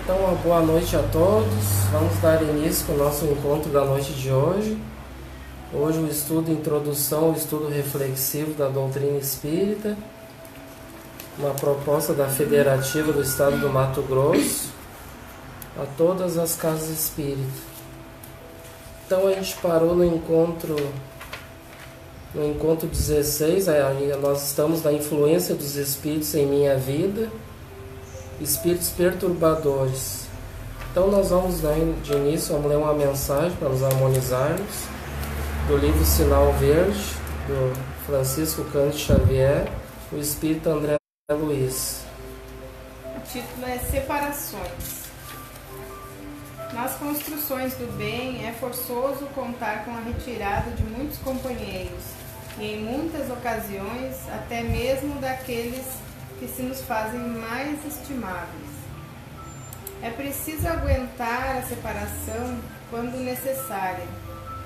Então, uma boa noite a todos. Vamos dar início ao nosso encontro da noite de hoje. Hoje o estudo Introdução, o estudo reflexivo da doutrina espírita, uma proposta da Federativa do Estado do Mato Grosso a todas as casas espíritas. Então a gente parou no encontro 16, nós estamos na influência dos espíritos em minha vida, espíritos perturbadores. Então nós vamos dar de início, vamos ler uma mensagem para nos harmonizarmos, do livro Sinal Verde, do Francisco Cândido Xavier, o espírito André Luiz. O título é Separações. Nas construções do bem é forçoso contar com a retirada de muitos companheiros e em muitas ocasiões até mesmo daqueles que se nos fazem mais estimáveis. É preciso aguentar a separação quando necessária,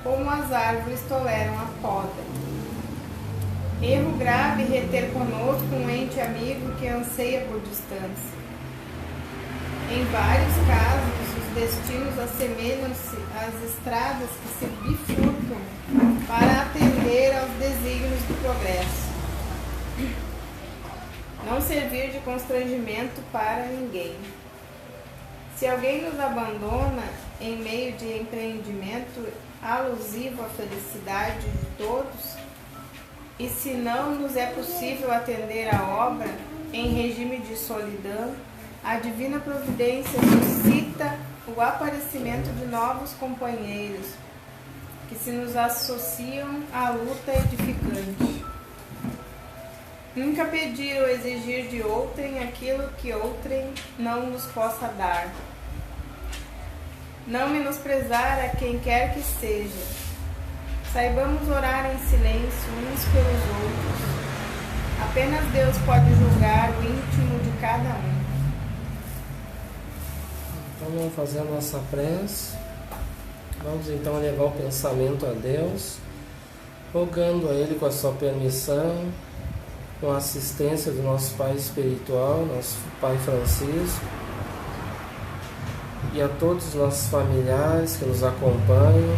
como as árvores toleram a poda. Erro grave reter conosco um ente amigo que anseia por distância. Em vários casos, os destinos assemelham-se às estradas que se bifurcam para atender aos desígnios do progresso. Não servir de constrangimento para ninguém. Se alguém nos abandona em meio de empreendimento alusivo à felicidade de todos, e se não nos é possível atender à obra em regime de solidão, a divina providência suscita o aparecimento de novos companheiros que se nos associam à luta edificante. Nunca pedir ou exigir de outrem aquilo que outrem não nos possa dar. Não menosprezar a quem quer que seja. Saibamos orar em silêncio uns pelos outros. Apenas Deus pode julgar o íntimo de cada um. Então vamos fazer a nossa prece. Vamos então levar o pensamento a Deus, rogando a Ele com a sua permissão, com a assistência do nosso Pai espiritual, nosso Pai Francisco, e a todos os nossos familiares que nos acompanham,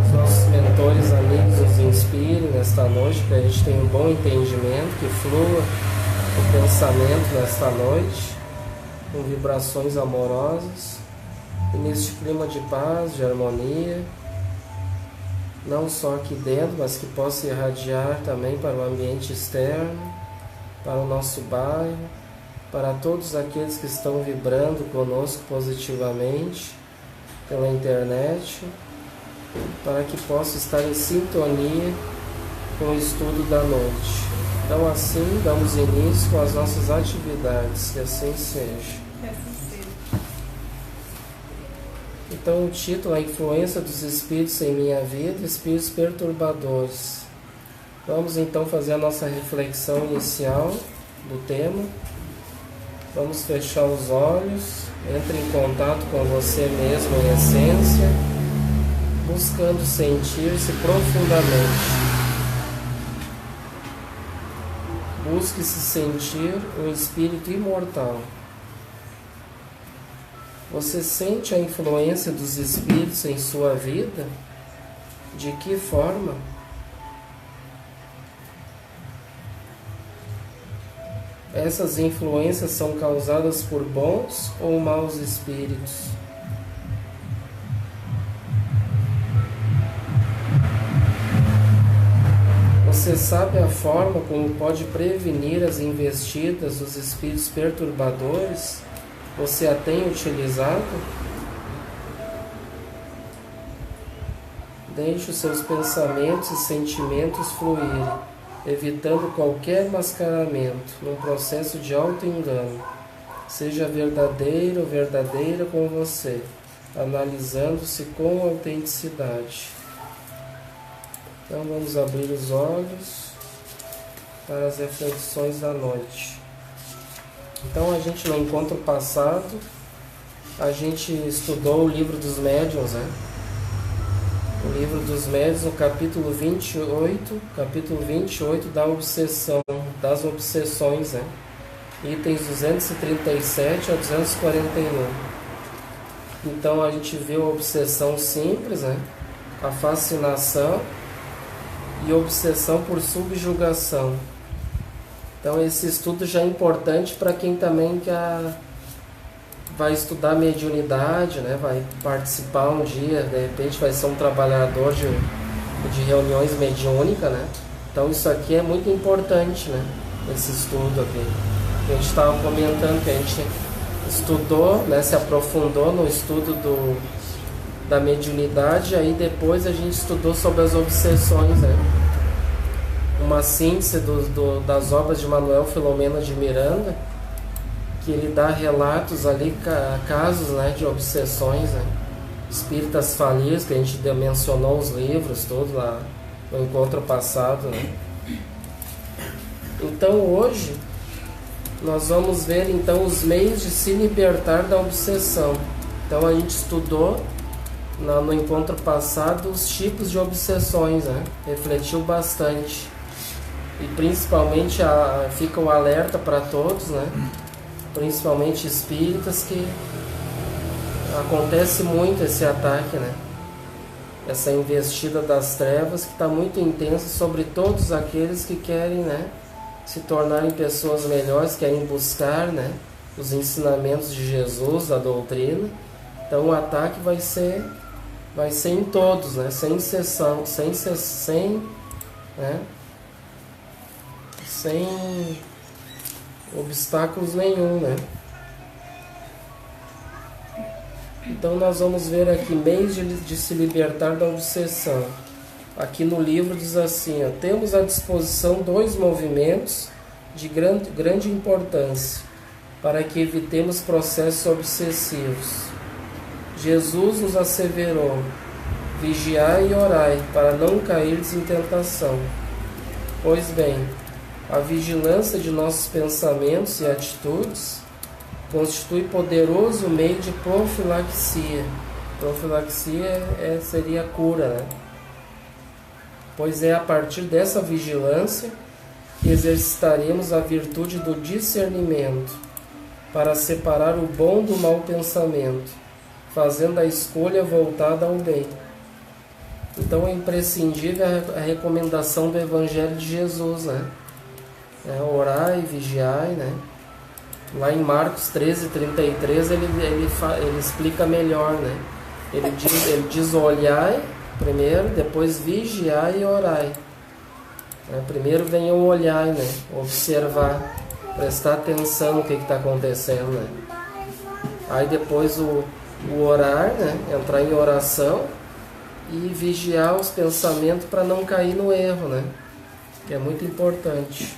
os nossos mentores, amigos, nos inspirem nesta noite, que a gente tenha um bom entendimento, que flua o pensamento nesta noite, com vibrações amorosas, e neste clima de paz, de harmonia, não só aqui dentro, mas que possa irradiar também para o ambiente externo, para o nosso bairro, para todos aqueles que estão vibrando conosco positivamente pela internet, para que possa estar em sintonia com o estudo da noite. Então assim damos início com as nossas atividades, que assim seja. Então o título é A Influência dos Espíritos em Minha Vida, Espíritos Perturbadores. Vamos então fazer a nossa reflexão inicial do tema. Vamos fechar os olhos, entre em contato com você mesmo em essência, buscando sentir-se profundamente. Busque se sentir um espírito imortal. Você sente a influência dos espíritos em sua vida? De que forma? Essas influências são causadas por bons ou maus espíritos? Você sabe a forma como pode prevenir as investidas dos espíritos perturbadores? Você a tem utilizado? Deixe os seus pensamentos e sentimentos fluírem, evitando qualquer mascaramento num processo de auto-engano. Seja verdadeiro ou verdadeira com você, analisando-se com autenticidade. Então vamos abrir os olhos para as reflexões da noite. Então a gente no encontro passado, a gente estudou o livro dos médiuns, né? O livro dos médiuns, no capítulo 28 da obsessão, das obsessões, né? itens 237 a 241. Então a gente viu a obsessão simples, né? A fascinação e obsessão por subjugação. Então esse estudo já é importante para quem também vai estudar mediunidade, né? Vai participar um dia, de repente vai ser um trabalhador de reuniões mediúnicas, né? Então isso aqui é muito importante, né? Esse estudo aqui. A gente estava comentando que a gente estudou, né? Se aprofundou no estudo da mediunidade, aí depois a gente estudou sobre as obsessões, né? Uma síntese das obras de Manuel Filomeno de Miranda, que ele dá relatos ali, casos, né, de obsessões, né? Espíritas falidos, que a gente mencionou os livros todos lá no encontro passado, né? Então hoje nós vamos ver então os meios de se libertar da obsessão. Então a gente estudou no encontro passado os tipos de obsessões, né? Refletiu bastante. E principalmente fica o alerta para todos, né? Principalmente espíritas, que acontece muito esse ataque, né? Essa investida das trevas que está muito intensa sobre todos aqueles que querem, né, se tornarem pessoas melhores, querem buscar, né, os ensinamentos de Jesus, da doutrina. Então o ataque vai ser em todos, né, sem exceção, né, sem obstáculos nenhum, né? Então nós vamos ver aqui meios de se libertar da obsessão. Aqui no livro diz assim, ó, temos à disposição 2 movimentos de grande importância para que evitemos processos obsessivos. Jesus nos asseverou: vigiai e orai para não cairdes em tentação. Pois bem, a vigilância de nossos pensamentos e atitudes constitui poderoso meio de profilaxia. Profilaxia seria a cura, né? Pois é a partir dessa vigilância que exercitaremos a virtude do discernimento para separar o bom do mau pensamento, fazendo a escolha voltada ao bem. Então é imprescindível a recomendação do Evangelho de Jesus, né? Orai e vigiai, né? Lá em Marcos 13:33 ele explica melhor, né? Ele diz olhai primeiro, depois vigiai e orai. Primeiro vem o olhar, né? Observar, prestar atenção no que está acontecendo, né? Aí depois o orar, né? Entrar em oração e vigiar os pensamentos para não cair no erro, né? Que é muito importante.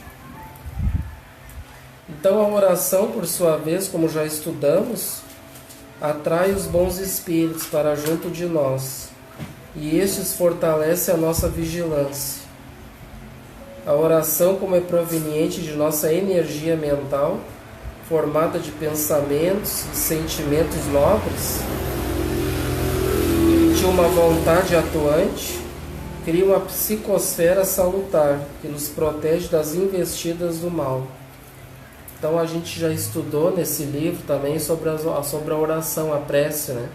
Então a oração, por sua vez, como já estudamos, atrai os bons espíritos para junto de nós, e estes fortalecem a nossa vigilância. A oração, como é proveniente de nossa energia mental, formada de pensamentos e sentimentos nobres, e de uma vontade atuante, cria uma psicosfera salutar que nos protege das investidas do mal. Então a gente já estudou nesse livro também sobre a oração, a prece, né?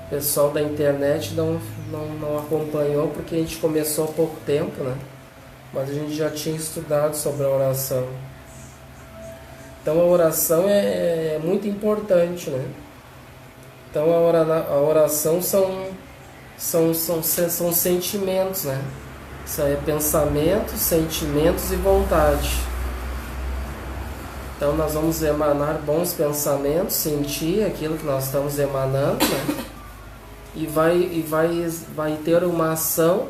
O pessoal da internet não acompanhou porque a gente começou há pouco tempo, né? Mas a gente já tinha estudado sobre a oração. Então a oração é muito importante, né? Então a oração são sentimentos, né? Isso é pensamentos, sentimentos e vontade. Então nós vamos emanar bons pensamentos, sentir aquilo que nós estamos emanando, né? E vai ter uma ação,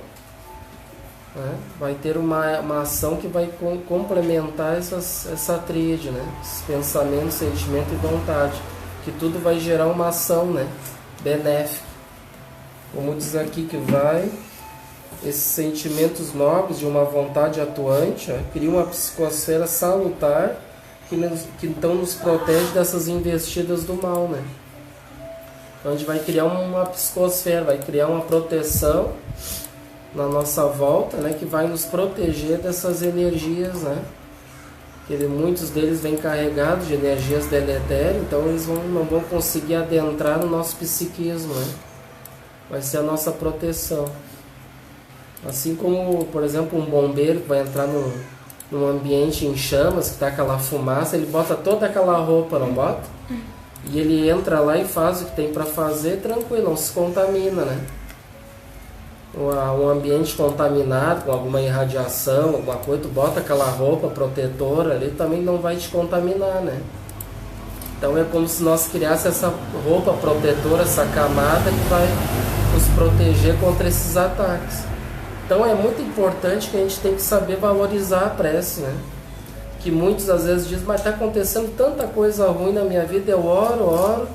né? Vai ter uma ação que vai complementar essa tríade, né? Esses pensamentos, sentimento e vontade, que tudo vai gerar uma ação, né? Benéfica. Como diz aqui que esses sentimentos nobres de uma vontade atuante, criam uma psicosfera salutar que então nos protege dessas investidas do mal, né? Então a gente vai criar uma psicosfera, vai criar uma proteção na nossa volta, né? Que vai nos proteger dessas energias, né? Muitos deles vêm carregados de energias deletérias, então eles não vão conseguir adentrar no nosso psiquismo, né? Vai ser a nossa proteção. Assim como, por exemplo, um bombeiro que vai entrar num ambiente em chamas, que está aquela fumaça, ele bota toda aquela roupa, não bota? E ele entra lá e faz o que tem para fazer, tranquilo, não se contamina, né? Um ambiente contaminado com alguma irradiação, alguma coisa, tu bota aquela roupa protetora ali, também não vai te contaminar, né? Então é como se nós criássemos essa roupa protetora, essa camada que vai nos proteger contra esses ataques. Então é muito importante que a gente tem que saber valorizar a prece, né? Que muitos às vezes dizem, mas está acontecendo tanta coisa ruim na minha vida, eu oro,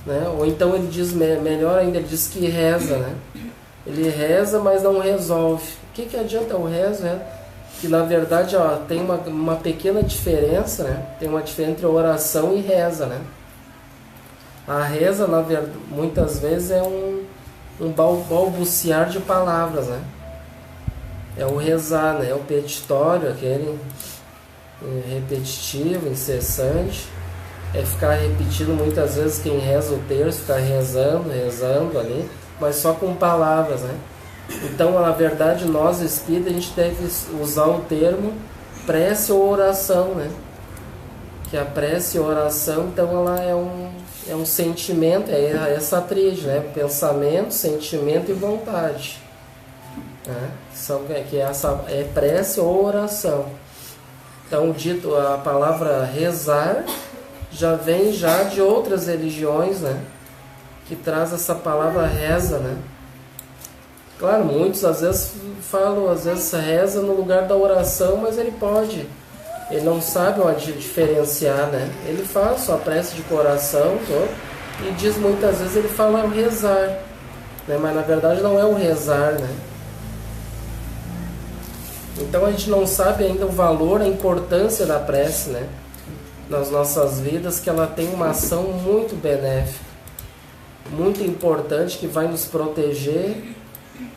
né? Ou então ele diz, melhor ainda, ele diz que reza, né? Ele reza, mas não resolve. O que adianta o rezo, né? Que na verdade tem uma pequena diferença, né? Tem uma diferença entre oração e reza, né? A reza, na verdade, muitas vezes é um balbuciar de palavras, né? É o rezar, né? É o petitório, aquele repetitivo, incessante. É ficar repetindo muitas vezes quem reza o terço, ficar rezando ali, mas só com palavras, né? Então, na verdade, nós espíritas, a gente deve usar o termo prece ou oração, né? Que a prece e a oração, então, ela é um sentimento, é essa tríade, né? Pensamento, sentimento e vontade, né? É prece ou oração. Então, dito a palavra rezar já vem já de outras religiões, né? Que traz essa palavra reza, né? Claro, muitos às vezes falam, às vezes reza no lugar da oração, mas ele não sabe onde diferenciar, né? Ele faz sua prece de coração, e diz muitas vezes, ele fala o rezar, né? Mas na verdade não é o rezar, né? Então a gente não sabe ainda o valor, a importância da prece, né? Nas nossas vidas, que ela tem uma ação muito benéfica, muito importante, que vai nos proteger,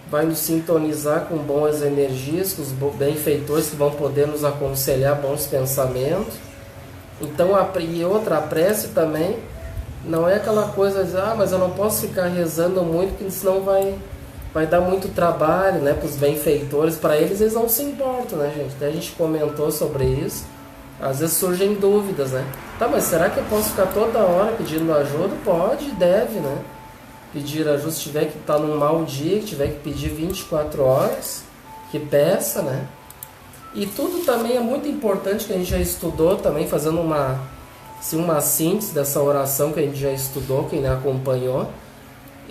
vai nos sintonizar com boas energias, com os benfeitores que vão poder nos aconselhar bons pensamentos. Então, a prece também não é aquela coisa de, mas eu não posso ficar rezando muito, porque senão vai dar muito trabalho, né, para os benfeitores. Para eles não se importam, né, gente? Até a gente comentou sobre isso. Às vezes surgem dúvidas, né? Tá, mas será que eu posso ficar toda hora pedindo ajuda? Pode, deve, né? Pedir ajuda, se tiver que estar num mau dia, que tiver que pedir 24 horas, que peça, né? E tudo também é muito importante, que a gente já estudou também, fazendo uma síntese dessa oração que a gente já estudou, quem acompanhou.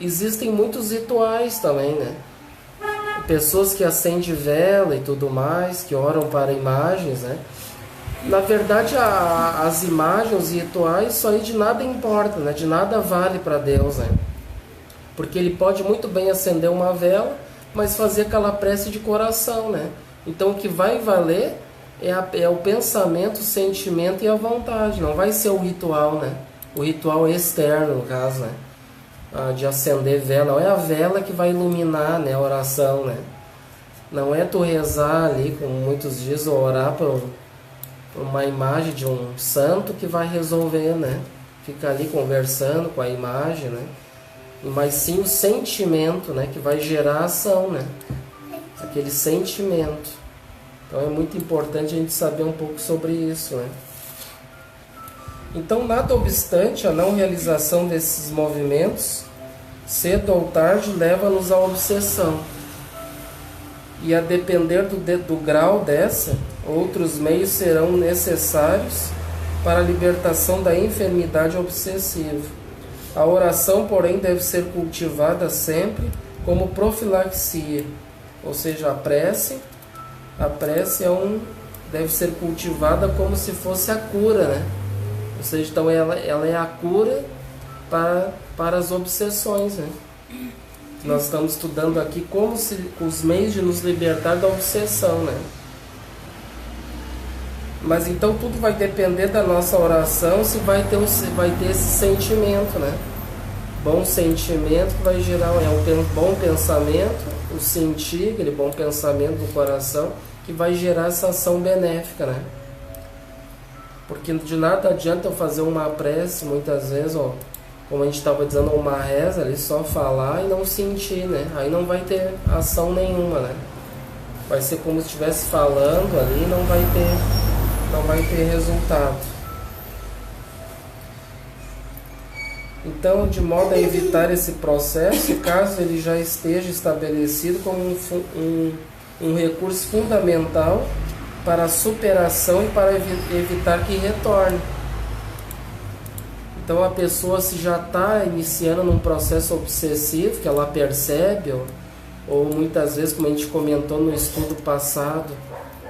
Existem muitos rituais também, né? Pessoas que acendem vela e tudo mais, que oram para imagens, né? Na verdade, as imagens, os rituais, isso aí de nada importa, né? De nada vale para Deus, né? Porque ele pode muito bem acender uma vela, mas fazer aquela prece de coração, né? Então o que vai valer é o pensamento, o sentimento e a vontade. Não vai ser o ritual, né? O ritual externo, no caso, né? De acender vela. Não é a vela que vai iluminar, né, a oração, né? Não é tu rezar ali, como muitos dizem, orar por uma imagem de um santo que vai resolver, né? Fica ali conversando com a imagem, né? Mas sim o sentimento, né, que vai gerar a ação, né? Aquele sentimento. Então é muito importante a gente saber um pouco sobre isso, né? Então, nada obstante a não realização desses movimentos, cedo ou tarde leva-nos à obsessão. E a depender do grau dessa, outros meios serão necessários para a libertação da enfermidade obsessiva. A oração, porém, deve ser cultivada sempre como profilaxia, ou seja, a prece deve ser cultivada como se fosse a cura, né? Ou seja, então ela é a cura para as obsessões, né? Nós estamos estudando aqui os meios de nos libertar da obsessão, né? Mas então tudo vai depender da nossa oração, se vai ter esse sentimento, né? Bom sentimento que vai gerar um bom pensamento, o sentir aquele bom pensamento do coração, que vai gerar essa ação benéfica, né? Porque de nada adianta eu fazer uma prece, muitas vezes, ó, como a gente estava dizendo, uma reza ali, só falar e não sentir, né? Aí não vai ter ação nenhuma, né? Vai ser como se estivesse falando ali e não vai ter resultado. Então, de modo a evitar esse processo, caso ele já esteja estabelecido como um recurso fundamental para a superação e para evitar que retorne. Então a pessoa, se já está iniciando num processo obsessivo, que ela percebe, ou muitas vezes, como a gente comentou no estudo passado,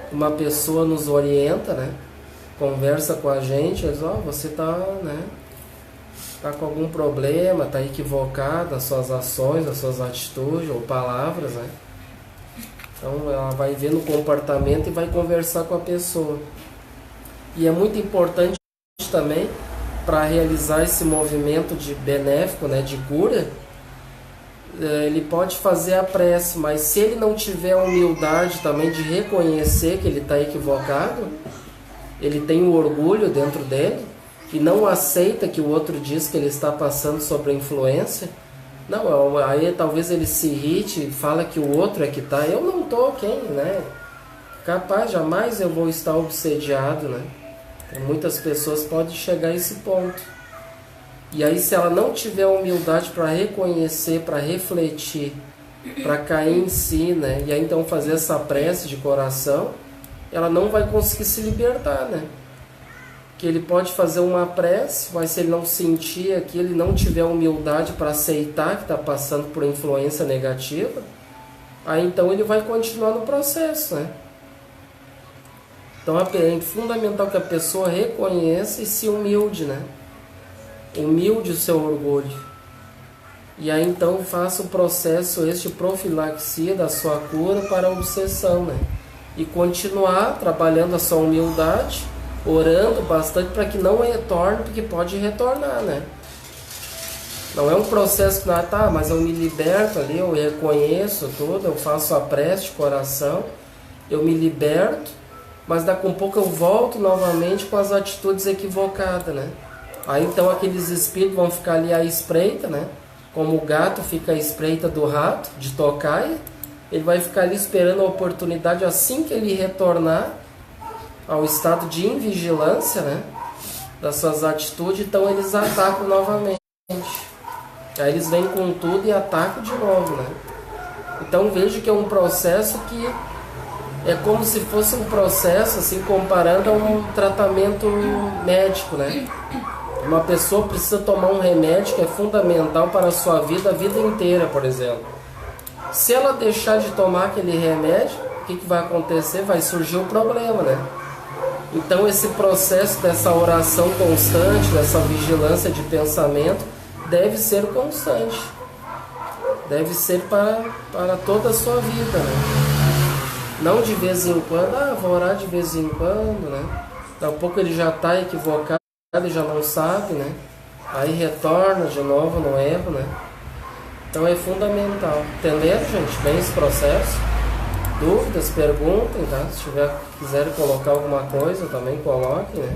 uma pessoa nos orienta, né? Conversa com a gente, diz, você está, né? Tá com algum problema, está equivocado nas suas ações, nas suas atitudes ou palavras, né? Então ela vai ver no comportamento e vai conversar com a pessoa. E é muito importante também, para realizar esse movimento de benéfico, né, de cura, ele pode fazer a prece, mas se ele não tiver a humildade também de reconhecer que ele está equivocado, ele tem o orgulho dentro dele e não aceita que o outro diz que ele está passando sob a influência, não, aí talvez ele se irrite e fala que o outro é que está, eu não estou, quem, né? Capaz, jamais eu vou estar obsediado, né? Muitas pessoas podem chegar a esse ponto. E aí, se ela não tiver humildade para reconhecer, para refletir, para cair em si, né? E aí então fazer essa prece de coração, ela não vai conseguir se libertar, né? Que ele pode fazer uma prece, mas se ele não sentir aquilo, ele não tiver humildade para aceitar que está passando por influência negativa, aí então ele vai continuar no processo, né? Então é fundamental que a pessoa reconheça e se humilde, né? Humilde o seu orgulho. E aí então faça o processo de profilaxia da sua cura para a obsessão, né? E continuar trabalhando a sua humildade, orando bastante para que não retorne, porque pode retornar, né? Não é um processo que mas eu me liberto ali, eu reconheço tudo, eu faço a prece de coração, eu me liberto, mas daqui a um pouco eu volto novamente com as atitudes equivocadas, né? Aí então aqueles espíritos vão ficar ali à espreita, né? Como o gato fica à espreita do rato, de tocaia, ele vai ficar ali esperando a oportunidade, assim que ele retornar ao estado de invigilância, né? Das suas atitudes, então eles atacam novamente. Aí eles vêm com tudo e atacam de novo, né? Então veja que é um processo que é como se fosse um processo, assim, comparando a um tratamento médico, né? Uma pessoa precisa tomar um remédio que é fundamental para a sua vida, a vida inteira, por exemplo. Se ela deixar de tomar aquele remédio, o que vai acontecer? Vai surgir o problema, né? Então esse processo dessa oração constante, dessa vigilância de pensamento, deve ser constante. Deve ser para toda a sua vida, né? Não de vez em quando, vou orar de vez em quando, né? Daqui a pouco ele já está equivocado, ele já não sabe, né? Aí retorna de novo no erro, né? Então é fundamental. Entenderam, gente, bem esse processo? Dúvidas, perguntem, tá? Se quiserem colocar alguma coisa, também coloquem, né?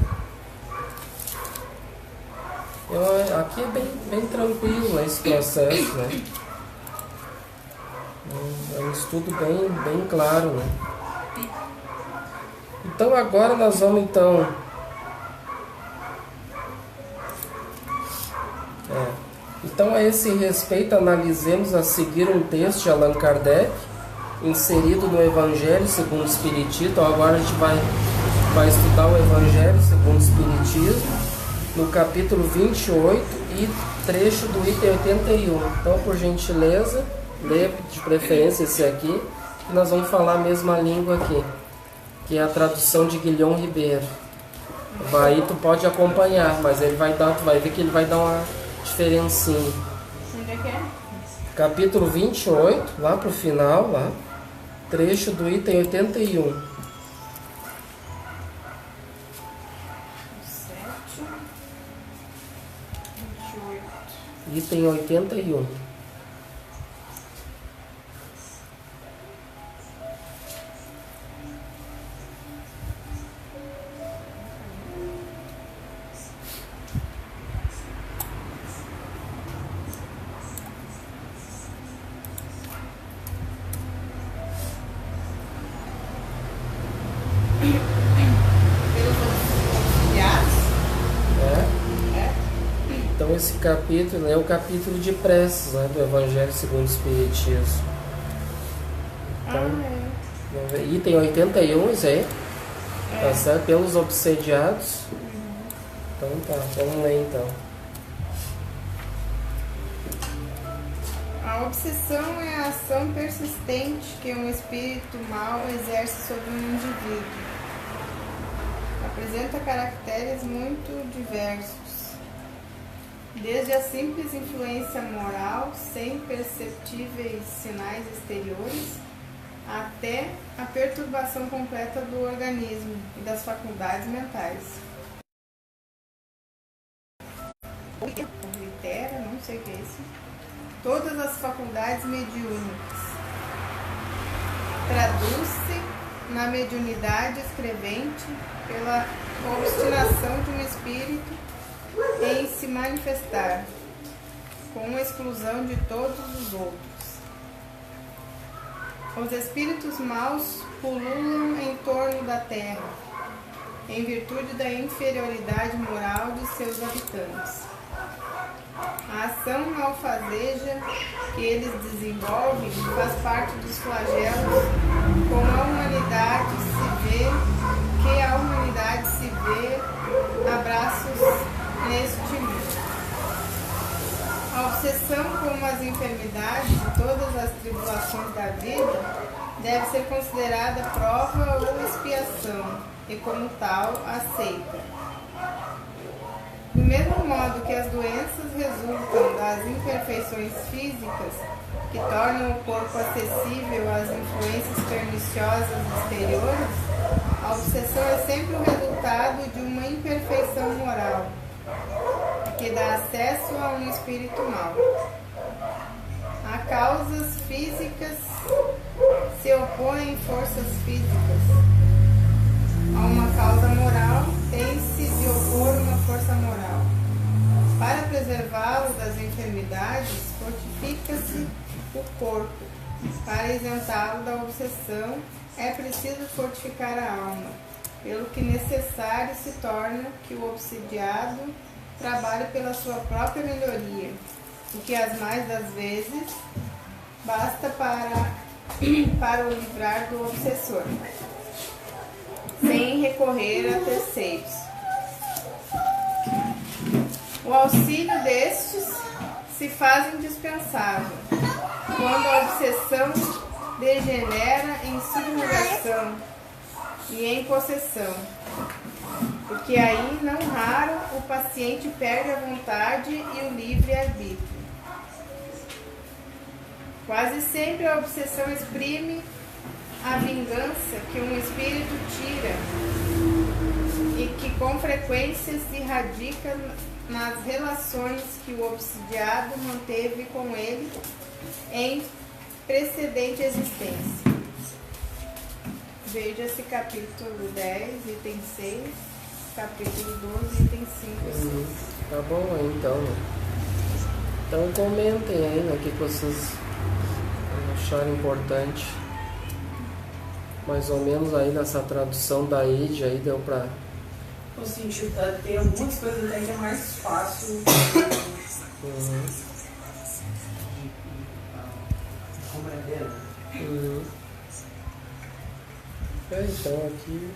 Aqui é bem tranquilo, né, esse processo, né? É um estudo bem claro, né? Então agora nós vamos Então a esse respeito analisemos a seguir um texto de Allan Kardec inserido no Evangelho segundo o Espiritismo. Então agora a gente vai estudar o Evangelho segundo o Espiritismo no capítulo 28 e trecho do item 81. Então, por gentileza, lê de preferência esse aqui, que nós vamos falar a mesma língua aqui, que é a tradução de Guilhom Ribeiro. Aí tu pode acompanhar, mas tu vai ver que ele vai dar uma diferencinha. Onde é que é? Capítulo 28, lá pro final, lá, trecho do item 81. 7, 28. Item 81. Então esse capítulo é o capítulo de preces, né, do Evangelho segundo o Espiritismo. Então, item 81, isso aí. Tá certo? Pelos obsediados. Então tá, vamos ler então. A obsessão é a ação persistente que um espírito mau exerce sobre um indivíduo. Apresenta caracteres muito diversos, desde a simples influência moral, sem perceptíveis sinais exteriores, até a perturbação completa do organismo e das faculdades mentais. Oblitera, não sei o que é isso. Todas as faculdades mediúnicas. Traduz-se na mediunidade escrevente pela obstinação de um espírito em se manifestar, com exclusão de todos os outros. Os espíritos maus pululam em torno da terra, em virtude da inferioridade moral de seus habitantes. A ação malfazeja que eles desenvolvem faz parte dos flagelos que a humanidade se vê a braços neste mundo. A obsessão, como as enfermidades e todas as tribulações da vida, deve ser considerada prova ou expiação, e como tal, aceita. Do mesmo modo que as doenças resultam das imperfeições físicas, que tornam o corpo acessível às influências perniciosas exteriores, a obsessão é sempre o resultado de uma imperfeição moral, que dá acesso a um espírito mau. A causas físicas se opõem forças físicas. A uma causa moral tem-se de opor uma força moral. Para preservá-lo das enfermidades, fortifica-se o corpo. Para isentá-lo da obsessão, é preciso fortificar a alma, pelo que necessário se torna que o obsidiado trabalhe pela sua própria melhoria, o que as mais das vezes basta para o livrar do obsessor, sem recorrer a terceiros. O auxílio destes se faz indispensável quando a obsessão degenera em subjugação e em possessão, porque aí, não raro, o paciente perde a vontade e o livre-arbítrio. Quase sempre a obsessão exprime a vingança que um espírito tira e que com frequência se radica nas relações que o obsidiado manteve com ele em precedente existência. Veja-se capítulo 10, item 6, capítulo 12, item 5 e 6. Tá bom aí então. Então comentem aí, né, o que vocês acharam importante. Mais ou menos aí nessa tradução da ID aí deu pra... No sentido de ter algumas coisas até que é mais fácil compreender, né? Então aqui,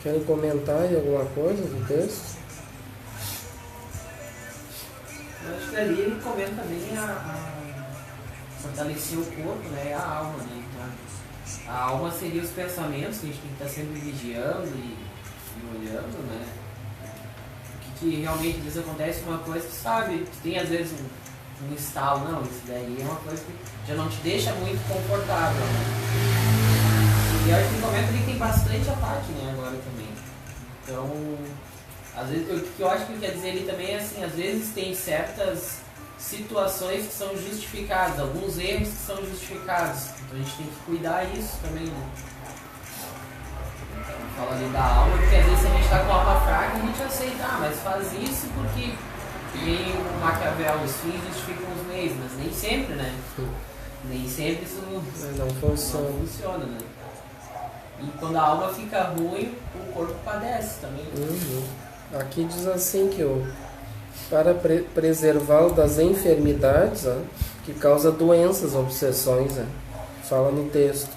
querem comentar aí alguma coisa do texto? Eu acho que ali ele comenta também a fortalecer o corpo, né, e a alma, né? Então, a alma seria os pensamentos que a gente tem que estar sempre vigiando e olhando, né? O que realmente às vezes acontece uma coisa que sabe, que tem às vezes um estalo, não, isso daí é uma coisa que já não te deixa muito confortável, né? E eu acho que no momento ali tem bastante ataque, né, agora também. Então, às vezes, o que eu acho que quer dizer ali também é assim, às vezes tem certas situações que são justificadas, alguns erros que são justificados. Então a gente tem que cuidar isso também, né? Então, fala ali da alma, porque às vezes a gente está com a alma fraca, a gente aceita, mas faz isso porque nem o Maquiavel, os fins justificam os meios, mas nem sempre, né? Nem sempre isso não funciona, né? E quando a alma fica ruim, o corpo padece também. Aqui diz assim que para preservá-lo das enfermidades, que causa doenças, obsessões, fala no texto.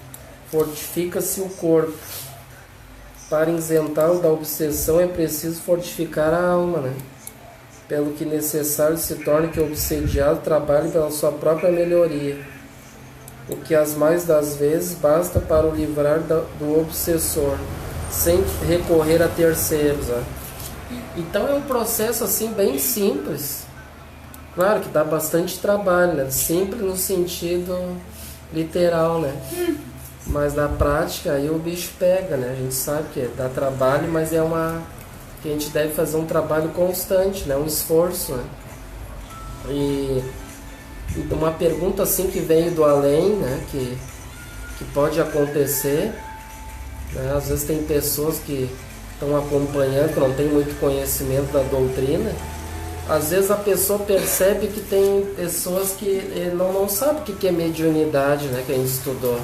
Fortifica-se o corpo. Para isentá-lo da obsessão é preciso fortificar a alma, né? Pelo que necessário se torna que o obsediado trabalhe pela sua própria melhoria, o que as mais das vezes basta para o livrar do obsessor, sem recorrer a terceiros. Então é um processo assim bem simples. Claro que dá bastante trabalho, né? Simples no sentido literal, né? Mas na prática aí o bicho pega, né? A gente sabe que dá trabalho, mas é que a gente deve fazer um trabalho constante, né? Um esforço, né? E uma pergunta assim que veio do além, né? Que pode acontecer, né? Às vezes tem pessoas que estão acompanhando, que não tem muito conhecimento da doutrina. Às vezes a pessoa percebe que tem pessoas que não sabem o que é mediunidade, né? Que a gente estudou.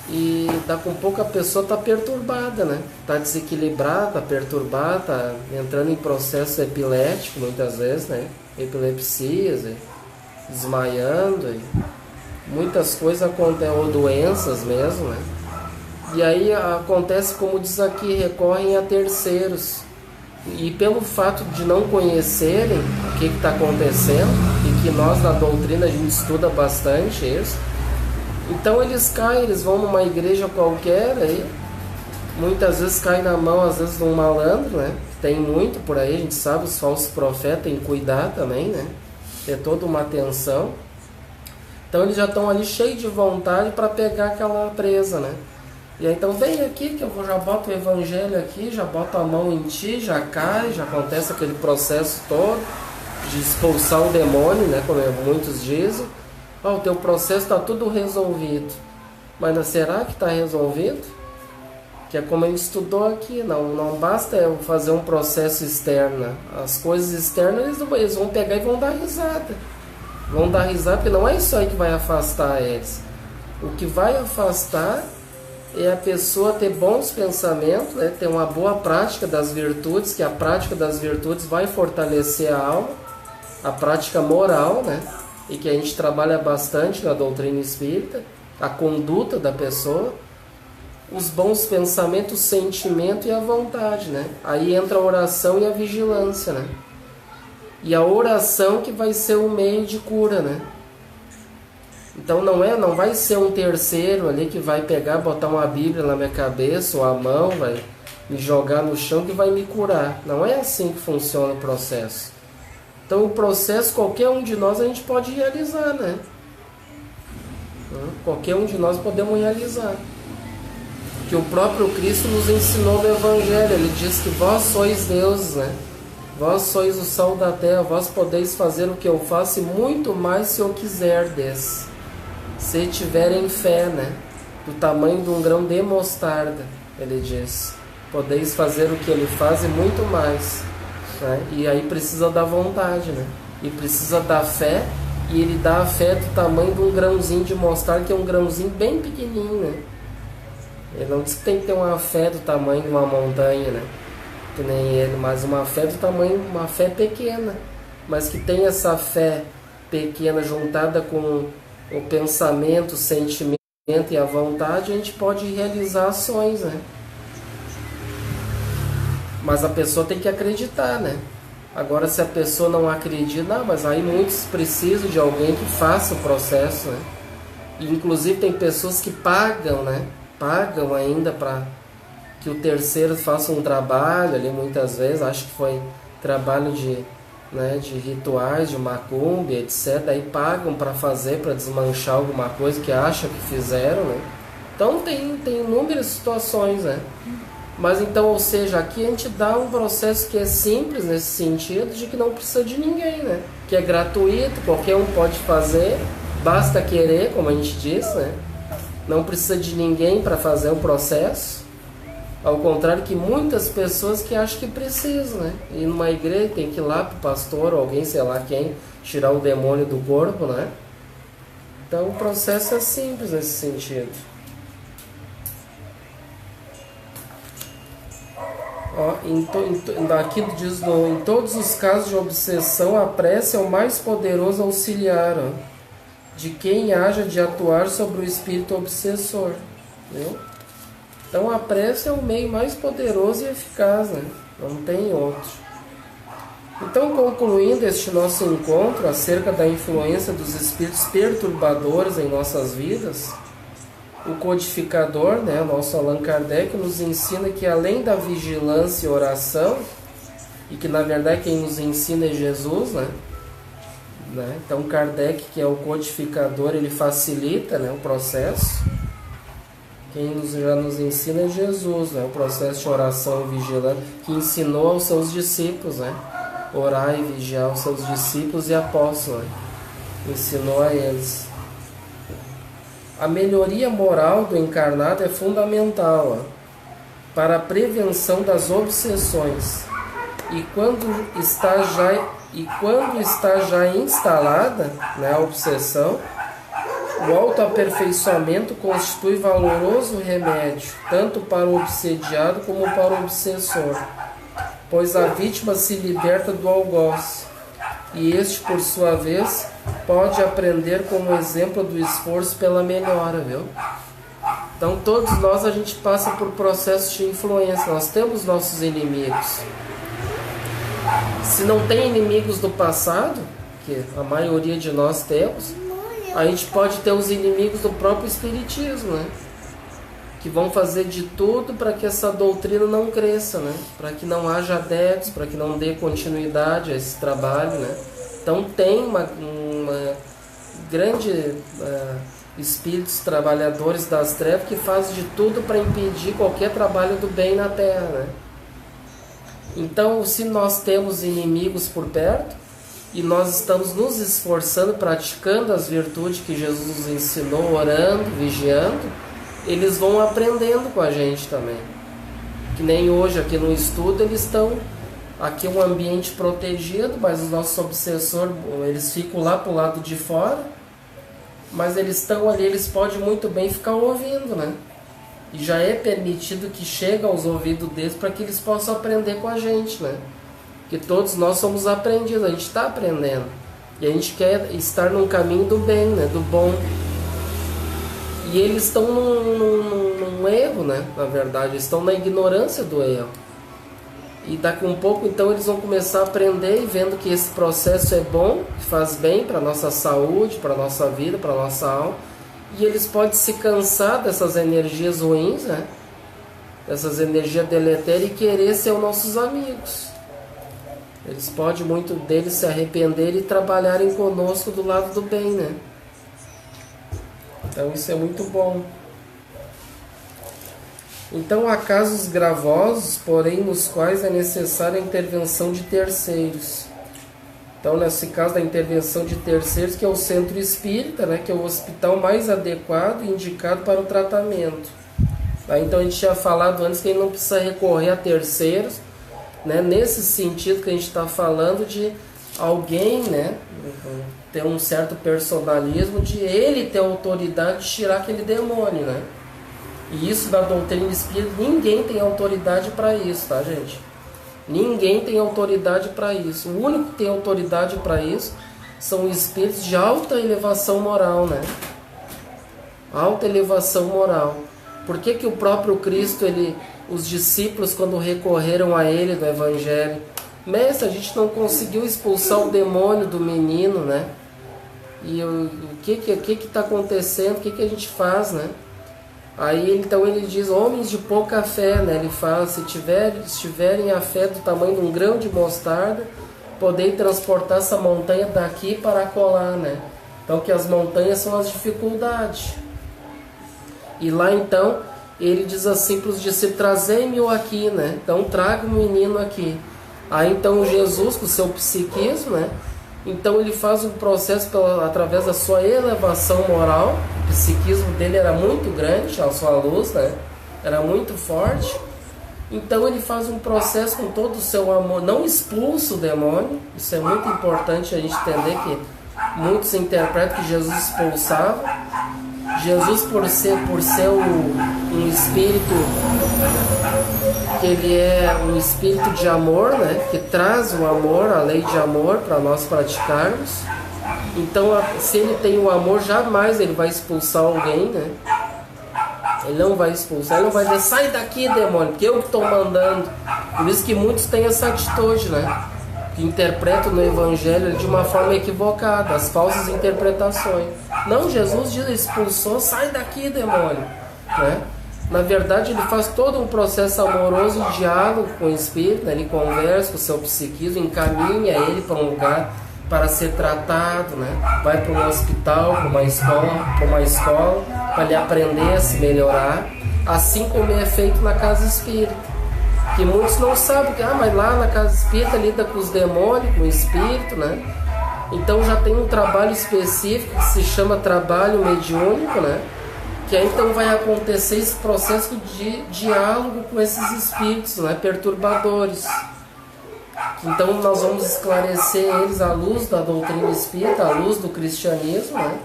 E daqui a pouco a pessoa está perturbada, né? Está desequilibrada, está perturbada, está entrando em processo epilético muitas vezes, né? Epilepsias, desmaiando, muitas coisas acontecem, ou doenças mesmo, né? E aí acontece, como diz aqui, recorrem a terceiros. E pelo fato de não conhecerem o que está acontecendo, e que nós na doutrina a gente estuda bastante isso, então eles caem, eles vão numa igreja qualquer, aí, muitas vezes caem na mão, às vezes, de um malandro, né? Tem muito por aí, a gente sabe, os falsos profetas, tem que cuidar também, né? Ter toda uma atenção. Então eles já estão ali cheios de vontade para pegar aquela presa, né? E aí, então vem aqui que eu já boto o evangelho aqui, já boto a mão em ti, já cai, já acontece aquele processo todo de expulsar o demônio, né? Como muitos dizem. O teu processo está tudo resolvido. Mas será que está resolvido? Que é como a gente estudou aqui, não basta eu fazer um processo externo. As coisas externas eles vão pegar e vão dar risada. Vão dar risada, porque não é isso aí que vai afastar eles. O que vai afastar é a pessoa ter bons pensamentos, né? Ter uma boa prática das virtudes, que a prática das virtudes vai fortalecer a alma, a prática moral, né? E que a gente trabalha bastante na doutrina espírita, a conduta da pessoa, os bons pensamentos, o sentimento e a vontade, né? Aí entra a oração e a vigilância, né? E a oração que vai ser o meio de cura, né? Então não vai ser um terceiro ali que vai pegar, botar uma Bíblia na minha cabeça ou a mão, vai me jogar no chão que vai me curar. Não é assim que funciona o processo. Então o processo, qualquer um de nós a gente pode realizar, né? Qualquer um de nós podemos realizar. Que o próprio Cristo nos ensinou no Evangelho. Ele diz que vós sois deuses, né? Vós sois o sal da terra, vós podeis fazer o que eu faço e muito mais se eu quiserdes. Se tiverem fé, né? Do tamanho de um grão de mostarda, ele diz. Podeis fazer o que ele faz e muito mais. Né? E aí precisa da vontade, né? E precisa da fé, e ele dá a fé do tamanho de um grãozinho de mostarda, que é um grãozinho bem pequenininho, né? Ele não diz que tem que ter uma fé do tamanho de uma montanha, né? Que nem ele, mas uma fé do tamanho, uma fé pequena, mas que tem essa fé pequena juntada com o pensamento, o sentimento e a vontade, a gente pode realizar ações, né? Mas a pessoa tem que acreditar, né? Agora, se a pessoa não acredita, não, mas aí muitos precisam de alguém que faça o processo, né? E, inclusive, tem pessoas que pagam, né? Pagam ainda para que o terceiro faça um trabalho ali, muitas vezes, acho que foi trabalho de rituais, de macumba, etc. Aí pagam para fazer, para desmanchar alguma coisa que acham que fizeram, né? Então, tem inúmeras situações, né? Mas então, ou seja, aqui a gente dá um processo que é simples nesse sentido, de que não precisa de ninguém, né? Que é gratuito, qualquer um pode fazer, basta querer, como a gente diz, né? Não precisa de ninguém para fazer o processo. Ao contrário que muitas pessoas que acham que precisam, né? Ir numa igreja, tem que ir lá pro pastor ou alguém, sei lá quem, tirar o demônio do corpo, né? Então o processo é simples nesse sentido. Aqui diz, em todos os casos de obsessão, a prece é o mais poderoso auxiliar, ó, de quem haja de atuar sobre o espírito obsessor. Viu? Então a prece é o meio mais poderoso e eficaz, né? Não tem outro. Então, concluindo este nosso encontro acerca da influência dos espíritos perturbadores em nossas vidas, o codificador, né, o nosso Allan Kardec, nos ensina que além da vigilância e oração, e que na verdade quem nos ensina é Jesus, né? Então Kardec, que é o codificador, ele facilita, né, o processo. Quem já nos ensina é Jesus, né, o processo de oração e vigilância, que ensinou aos seus discípulos, né? Orar e vigiar os seus discípulos e apóstolos, né? Ensinou a eles. A melhoria moral do encarnado é fundamental, ó, para a prevenção das obsessões. E quando está já instalada, né, a obsessão, o autoaperfeiçoamento constitui valoroso remédio, tanto para o obsediado como para o obsessor, pois a vítima se liberta do algoz, e este, por sua vez, pode aprender como exemplo do esforço pela melhora, viu? Então, todos nós, a gente passa por processos de influência, nós temos nossos inimigos. Se não tem inimigos do passado, que a maioria de nós temos, a gente pode ter os inimigos do próprio Espiritismo, né? Que vão fazer de tudo para que essa doutrina não cresça, né? Para que não haja adeptos, para que não dê continuidade a esse trabalho, né? Então tem uma grande espíritos trabalhadores das trevas que fazem de tudo para impedir qualquer trabalho do bem na Terra, né? Então, se nós temos inimigos por perto e nós estamos nos esforçando, praticando as virtudes que Jesus nos ensinou, orando, vigiando, eles vão aprendendo com a gente também. Que nem hoje aqui no estudo, eles estão aqui um ambiente protegido, mas os nossos obsessores, eles ficam lá para o lado de fora, mas eles estão ali, eles podem muito bem ficar ouvindo, né? E já é permitido que chegue aos ouvidos deles para que eles possam aprender com a gente, né? Porque todos nós somos aprendidos, a gente está aprendendo. E a gente quer estar num caminho do bem, né? Do bom. E eles estão num erro, né? Na verdade, eles estão na ignorância do erro. E daqui um pouco, então, eles vão começar a aprender e vendo que esse processo é bom, que faz bem para a nossa saúde, para a nossa vida, para a nossa alma. E eles podem se cansar dessas energias ruins, né? Dessas energias deletérias e querer ser os nossos amigos. Eles podem, muito deles, se arrepender e trabalharem conosco do lado do bem, né? Então isso é muito bom. Então há casos gravosos, porém nos quais é necessária a intervenção de terceiros. Então nesse caso da intervenção de terceiros, que é o centro espírita, né, que é o hospital mais adequado e indicado para o tratamento. Então a gente tinha falado antes que a gente não precisa recorrer a terceiros, né, nesse sentido que a gente está falando de alguém, né, ter um certo personalismo, de ele ter autoridade de tirar aquele demônio, né? E isso da doutrina espírita, ninguém tem autoridade para isso, tá, gente? Ninguém tem autoridade para isso. O único que tem autoridade para isso são espíritos de alta elevação moral, né? Alta elevação moral. Por que que o próprio Cristo, os discípulos, quando recorreram a ele no Evangelho, mestre, a gente não conseguiu expulsar o demônio do menino, né? E o que está acontecendo? O que a gente faz, né? Aí então ele diz, homens de pouca fé, né? Ele fala, se tiverem a fé do tamanho de um grão de mostarda, podem transportar essa montanha daqui para acolá, né? Então que as montanhas são as dificuldades. E lá então ele diz assim para os discípulos, trazei-me-o aqui, né? Então traga o menino aqui. Aí então Jesus, com o seu psiquismo, né? Então ele faz um processo através da sua elevação moral. O psiquismo dele era muito grande, a sua luz, né? Era muito forte. Então ele faz um processo com todo o seu amor, não expulsa o demônio. Isso é muito importante a gente entender, que muitos interpretam que Jesus expulsava. Jesus, por ser um espírito que ele é um espírito de amor, né? Que traz o amor, a lei de amor para nós praticarmos. Então, se ele tem o amor, jamais ele vai expulsar alguém, né? Ele não vai expulsar, ele não vai dizer, sai daqui, demônio, porque eu que estou mandando. Por isso que muitos têm essa atitude, né? Que interpretam no Evangelho de uma forma equivocada, as falsas interpretações. Não, Jesus diz, expulsou, sai daqui, demônio, né? Na verdade, ele faz todo um processo amoroso de diálogo com o Espírito, né? Ele conversa com o seu psiquismo, encaminha ele para um lugar para ser tratado, né? Vai para um hospital, para uma escola, para ele aprender a se melhorar, assim como é feito na casa espírita. Que muitos não sabem que, mas lá na casa espírita lida com os demônios, com o espírito, né? Então já tem um trabalho específico que se chama trabalho mediúnico, né? Que aí então vai acontecer esse processo de diálogo com esses espíritos, né? Perturbadores. Então nós vamos esclarecer eles à luz da doutrina espírita, à luz do cristianismo, né?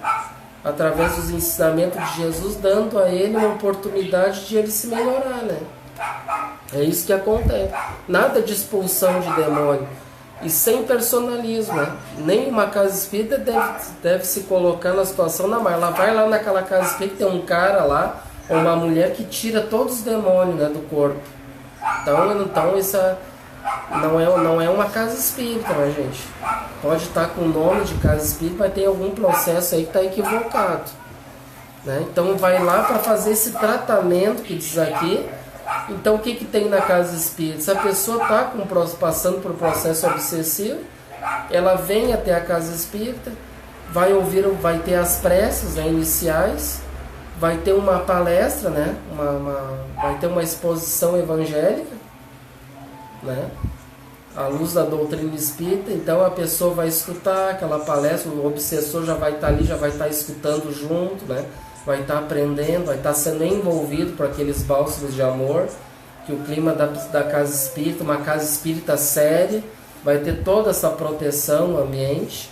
Através dos ensinamentos de Jesus, dando a ele uma oportunidade de ele se melhorar, né? É isso que acontece. Nada de expulsão de demônio. E sem personalismo, né? Nem uma casa espírita deve se colocar na situação, não, mas ela vai lá naquela casa espírita, tem um cara lá, ou uma mulher que tira todos os demônios, né, do corpo. Então isso não é uma casa espírita, né, gente? Pode estar com o nome de casa espírita, mas tem algum processo aí que está equivocado, né? Então vai lá para fazer esse tratamento que diz aqui. Então o que tem na casa espírita? Se a pessoa está passando por um processo obsessivo, ela vem até a casa espírita, vai ter as preces, né, iniciais, vai ter uma palestra, né, vai ter uma exposição evangélica, né, à luz da doutrina espírita. Então a pessoa vai escutar aquela palestra, o obsessor já vai estar ali, já vai estar escutando junto, né? Vai estar aprendendo, vai estar sendo envolvido por aqueles bálsamos de amor, que o clima da casa espírita, uma casa espírita séria, vai ter toda essa proteção no ambiente,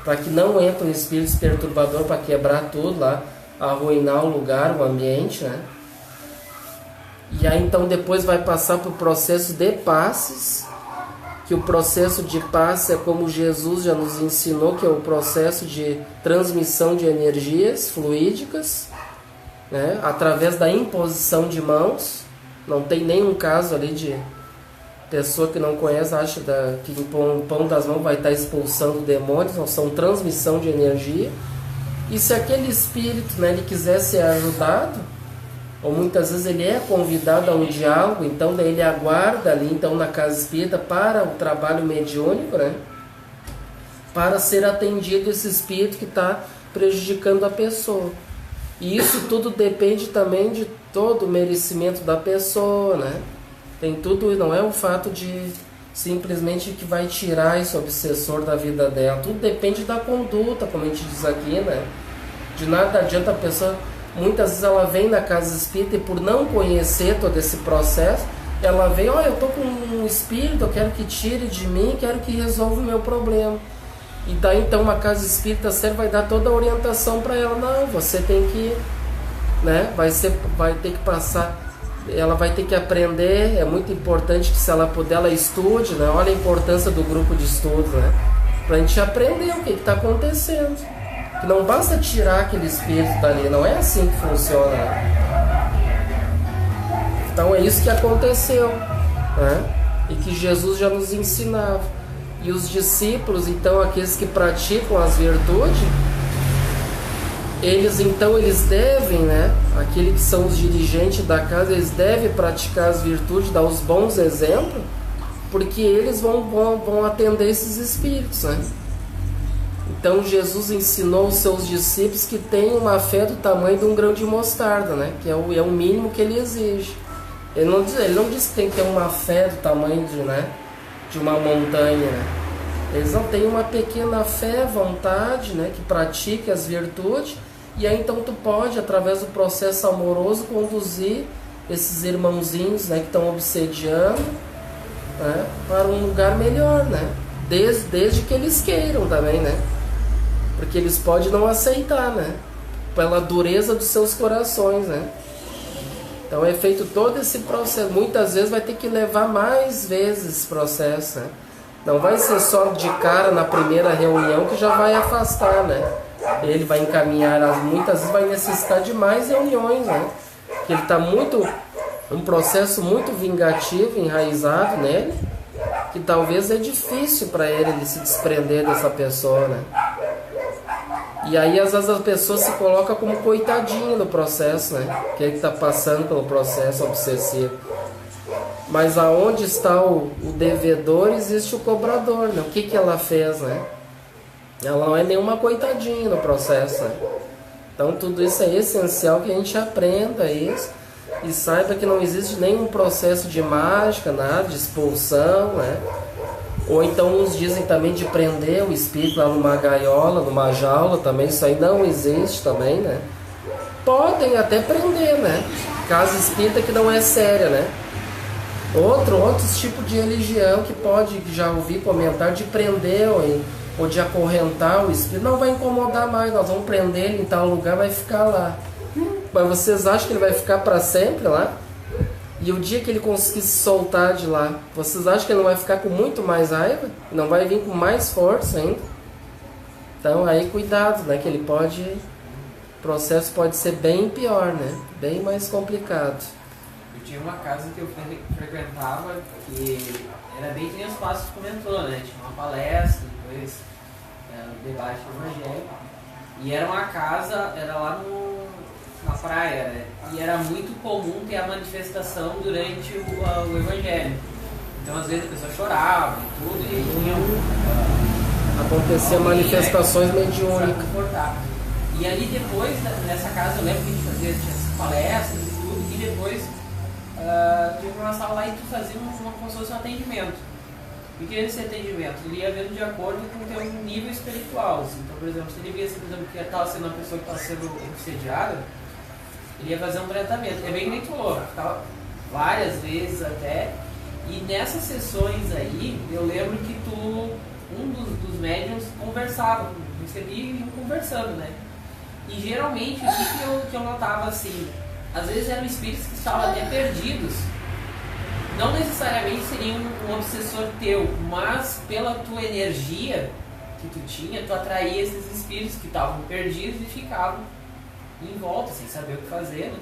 para que não entre um espírito perturbador para quebrar tudo lá, arruinar o lugar, o ambiente, né? E aí então depois vai passar para o processo de passes, que o processo de passe é como Jesus já nos ensinou, que é o processo de transmissão de energias fluídicas, né, através da imposição de mãos. Não tem nenhum caso ali de pessoa que não conhece, acha que o pão das mãos vai estar expulsando demônios. Não, são transmissão de energia. E se aquele espírito, né, ele quiser ser ajudado, ou muitas vezes ele é convidado a um diálogo, então daí ele aguarda ali então na casa espírita para o trabalho mediúnico, né? Para ser atendido esse espírito que está prejudicando a pessoa. E isso tudo depende também de todo o merecimento da pessoa, né? Tem tudo, não é o fato de simplesmente que vai tirar esse obsessor da vida dela. Tudo depende da conduta, como a gente diz aqui, né? De nada adianta a pessoa. Muitas vezes ela vem na casa espírita e por não conhecer todo esse processo, ela vem, eu estou com um espírito, eu quero que tire de mim, quero que resolva o meu problema. E daí então uma casa espírita séria vai dar toda a orientação para ela. Não, você tem que, né, vai ter que passar, ela vai ter que aprender. É muito importante que, se ela puder, ela estude, né? Olha a importância do grupo de estudo, né? Para a gente aprender o que está acontecendo. Não basta tirar aquele espírito dali, não é assim que funciona. Então é isso que aconteceu, né? E que Jesus já nos ensinava. E os discípulos, então, aqueles que praticam as virtudes, eles devem, né? Aqueles que são os dirigentes da casa, eles devem praticar as virtudes, dar os bons exemplos, porque eles vão atender esses espíritos, né? Então Jesus ensinou os seus discípulos que tem uma fé do tamanho de um grão de mostarda, né? Que é o mínimo que ele exige. Ele não diz que tem que ter uma fé do tamanho de uma montanha, né? Eles não têm uma pequena fé, vontade, né? Que pratique as virtudes. E aí então tu pode, através do processo amoroso, conduzir esses irmãozinhos, né, que estão obsediando, né, para um lugar melhor, né? Desde que eles queiram também, né? Porque eles podem não aceitar, né? Pela dureza dos seus corações, né? Então é feito todo esse processo. Muitas vezes vai ter que levar mais vezes esse processo, né? Não vai ser só de cara na primeira reunião que já vai afastar, né? Ele vai encaminhar, muitas vezes vai necessitar de mais reuniões, né? Porque ele está um processo muito vingativo, enraizado nele, que talvez é difícil para ele se desprender dessa pessoa, né? E aí às vezes a pessoa se coloca como coitadinho do processo, né? Que ele está passando pelo processo obsessivo. Mas aonde está o devedor, existe o cobrador, né? O que ela fez, né? Ela não é nenhuma coitadinha no processo, né? Então tudo isso é essencial que a gente aprenda isso e saiba que não existe nenhum processo de mágica, nada, de expulsão, né? Ou então uns dizem também de prender o espírito lá numa gaiola, numa jaula também, isso aí não existe também, né? Podem até prender, né? Casa espírita que não é séria, né? Outros tipos de religião que pode já ouvir comentar de prender ou de acorrentar o espírito. Não vai incomodar mais, nós vamos prender ele em tal lugar, vai ficar lá. Mas vocês acham que ele vai ficar para sempre lá? E o dia que ele conseguir se soltar de lá, vocês acham que ele não vai ficar com muito mais raiva? Não vai vir com mais força ainda? Então aí cuidado, né? Que ele pode... O processo pode ser bem pior, né? Bem mais complicado. Eu tinha uma casa que eu frequentava que era bem que nem os passos comentou, né? Tinha uma palestra, depois um debate evangélico. E era uma casa, era lá na praia, né? E era muito comum ter a manifestação durante o evangelho. Então às vezes a pessoa chorava e tudo, e aí tinha acontecia manifestações mediúnicas. E ali depois, nessa casa, eu lembro que a gente fazia tinha palestras e tudo, e depois tu ia pra uma sala lá e tu fazia como se fosse um atendimento. E que esse atendimento ele ia vendo de acordo com o teu nível espiritual. Assim. Então, por exemplo, se ele via por exemplo, que estava sendo uma pessoa que estava sendo obsediada, ele ia fazer um tratamento. É bem que nem tu falou, ficava várias vezes até. E nessas sessões aí, eu lembro que um dos médiums conversava, recebia e iam conversando, né? E geralmente, o que eu notava assim, às vezes eram espíritos que estavam até perdidos. Não necessariamente seriam um obsessor teu, mas pela tua energia que tu tinha, tu atraía esses espíritos que estavam perdidos e ficavam em volta, sem saber o que fazer, né?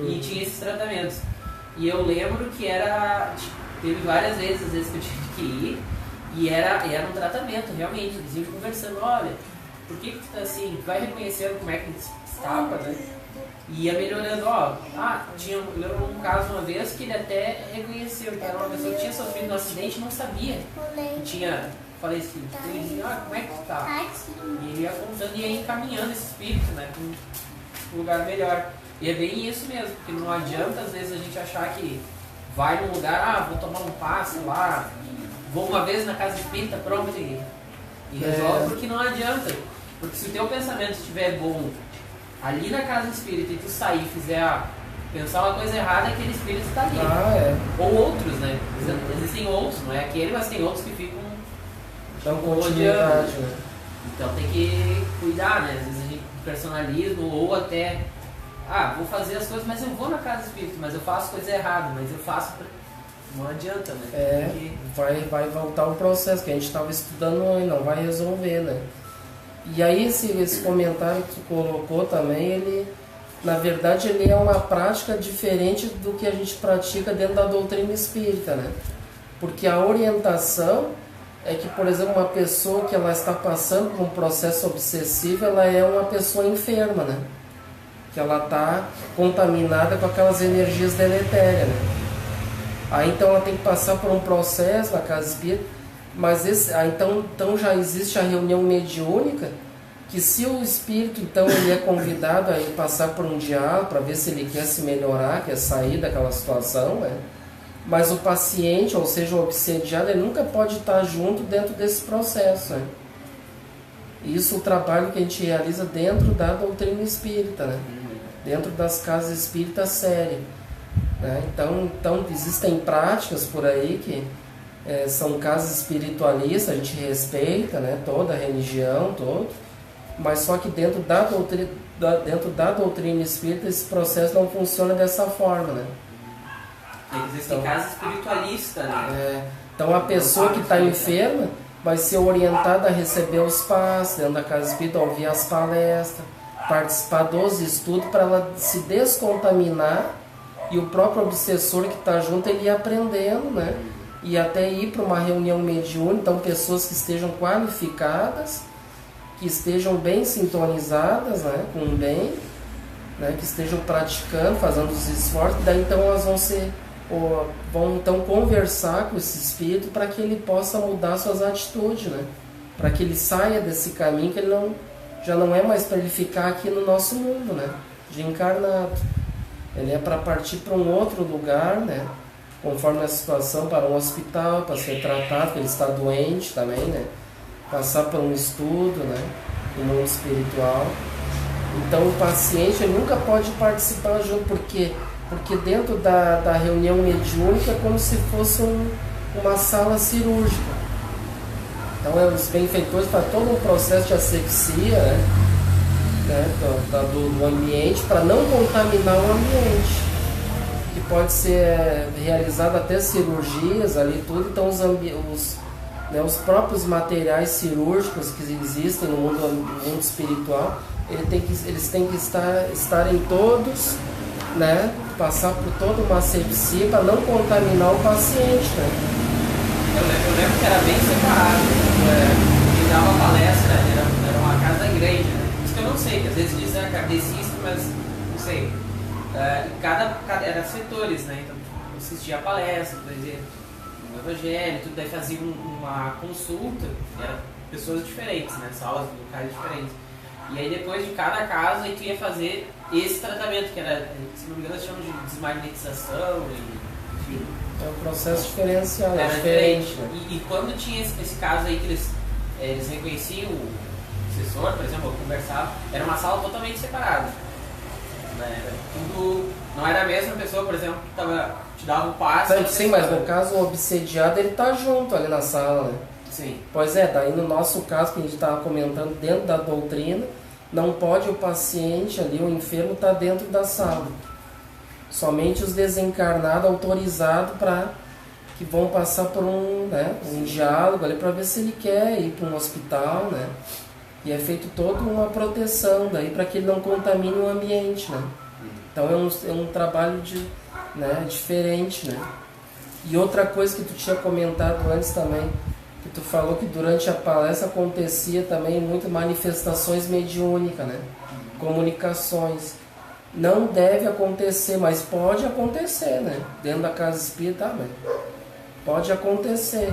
E tinha esses tratamentos. E eu lembro que teve várias vezes, às vezes que eu tive que ir, e era um tratamento, realmente. Eles iam conversando, olha, por que tu tá assim? Tu vai reconhecendo como é que estava, né? E ia melhorando, tinha um caso uma vez que ele até reconheceu que era uma pessoa que tinha sofrido um acidente e não sabia que tinha falecido. Ele dizia, como é que tu tá? E ele ia contando e ia encaminhando esse espírito, né, para um lugar melhor. E é bem isso mesmo, porque não adianta às vezes a gente achar que vai num lugar, vou tomar um passe lá, vou uma vez na casa espírita, pronto, e resolve, porque não adianta. Porque se o teu pensamento estiver bom ali na casa espírita e tu sair e fizer pensar uma coisa errada, aquele espírito está ali. Ou outros, né? Existem outros, não é aquele, mas tem outros que ficam continuidade, né? Então tem que cuidar, né? Às vezes a gente personalismo ou até vou fazer as coisas, mas eu vou na casa espírita, mas eu faço coisa errada, mas eu faço não adianta, né? Vai voltar o processo que a gente estava estudando e não vai resolver, né? E aí esse comentário que tu colocou também, ele, na verdade, ele é uma prática diferente do que a gente pratica dentro da doutrina espírita, né? Porque a orientação é que, por exemplo, uma pessoa que ela está passando por um processo obsessivo, ela é uma pessoa enferma, né? Que ela está contaminada com aquelas energias deletérias, né? Aí então ela tem que passar por um processo na casa espírita. Mas então já existe a reunião mediúnica, que se o espírito então ele é convidado a ir passar por um diálogo para ver se ele quer se melhorar, quer sair daquela situação, né? Mas o paciente, ou seja, o obsediado, ele nunca pode estar junto dentro desse processo, né? Isso é o trabalho que a gente realiza dentro da doutrina espírita, né? Dentro das casas espíritas sérias, né? Então existem práticas por aí que são casas espiritualistas, a gente respeita, né, toda a religião, Mas só que dentro da doutrina espírita esse processo não funciona dessa forma, né? Existem casos espiritualistas, né? Então a pessoa que está enferma vai ser orientada a receber os passes dentro da casa espírita, ouvir as palestras, participar dos estudos para ela se descontaminar e o próprio obsessor que está junto ele ir aprendendo, né? E até ir para uma reunião mediúnica, então pessoas que estejam qualificadas, que estejam bem sintonizadas, né, com o bem, né, que estejam praticando, fazendo os esforços, daí então elas vão então conversar com esse espírito para que ele possa mudar suas atitudes, né, para que ele saia desse caminho que ele já não é mais para ele ficar aqui no nosso mundo, né, de encarnado. Ele é para partir para um outro lugar, né, conforme a situação, para um hospital, para ser tratado, porque ele está doente também, né, passar por um estudo, né, do mundo espiritual. Então o paciente ele nunca pode participar junto, porque dentro da reunião mediúnica é como se fosse uma sala cirúrgica. Então os benfeitores fazem todo um processo de asepsia, né, do ambiente, para não contaminar o ambiente, que pode ser realizado até cirurgias ali tudo. Então os próprios materiais cirúrgicos que existem no mundo espiritual, eles têm que estarem todos, né, passar por toda uma asepsia para não contaminar o paciente, né? Eu lembro que era bem separado. Quem dava palestra era uma casa grande, né? Isso que eu não sei, às vezes dizem kardecista, mas não sei. Era setores, né? Então assistia a palestra, por exemplo, no Evangelho, tudo, daí fazia uma consulta, eram pessoas diferentes, né? Salas, locais diferentes. E aí depois de cada caso, aí tu ia fazer esse tratamento, que era, se não me engano, chamam de desmagnetização, enfim. É um processo diferencial, era diferente. Né? E quando tinha esse caso aí que eles reconheciam o assessor, por exemplo, ou conversavam, era uma sala totalmente separada. Né? Era tudo, não era a mesma pessoa, por exemplo, que te dava um passe. Sim, mas no caso o obsediado ele tá junto ali na sala, né? Sim. Pois é, daí no nosso caso que a gente estava comentando, dentro da doutrina, não pode o paciente ali, o enfermo, estar dentro da sala. Somente os desencarnados autorizados que vão passar por um diálogo ali para ver se ele quer ir para um hospital, né? E é feito toda uma proteção daí para que ele não contamine o ambiente, né? Então é um trabalho diferente, né? E outra coisa que tu tinha comentado antes também, que tu falou que durante a palestra acontecia também muitas manifestações mediúnicas, né? Comunicações. Não deve acontecer, mas pode acontecer, né? Dentro da casa espírita, pode acontecer.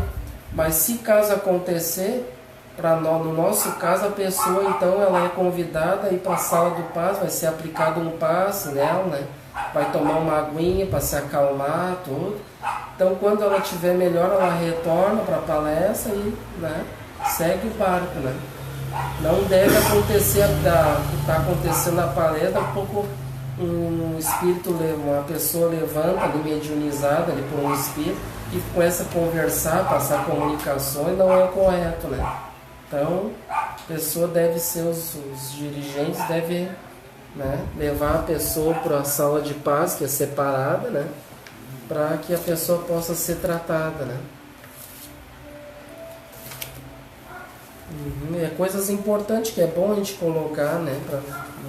Mas se caso acontecer, no nosso caso, a pessoa então ela é convidada a ir para a sala do passe, vai ser aplicado um passe nela, né? Vai tomar uma aguinha para se acalmar, tudo. Então quando ela estiver melhor, ela retorna para a palestra e, né, segue o barco, né? Não deve acontecer o que está acontecendo na palestra, um pouco um espírito, uma pessoa levanta ali mediunizada ali por um espírito e começa a conversar, passar comunicações, não é correto, né? Então a pessoa deve ser, os dirigentes devem, né, levar a pessoa para a sala de paz, que é separada, né, para que a pessoa possa ser tratada, né? É coisas importantes que é bom a gente colocar, né? Pra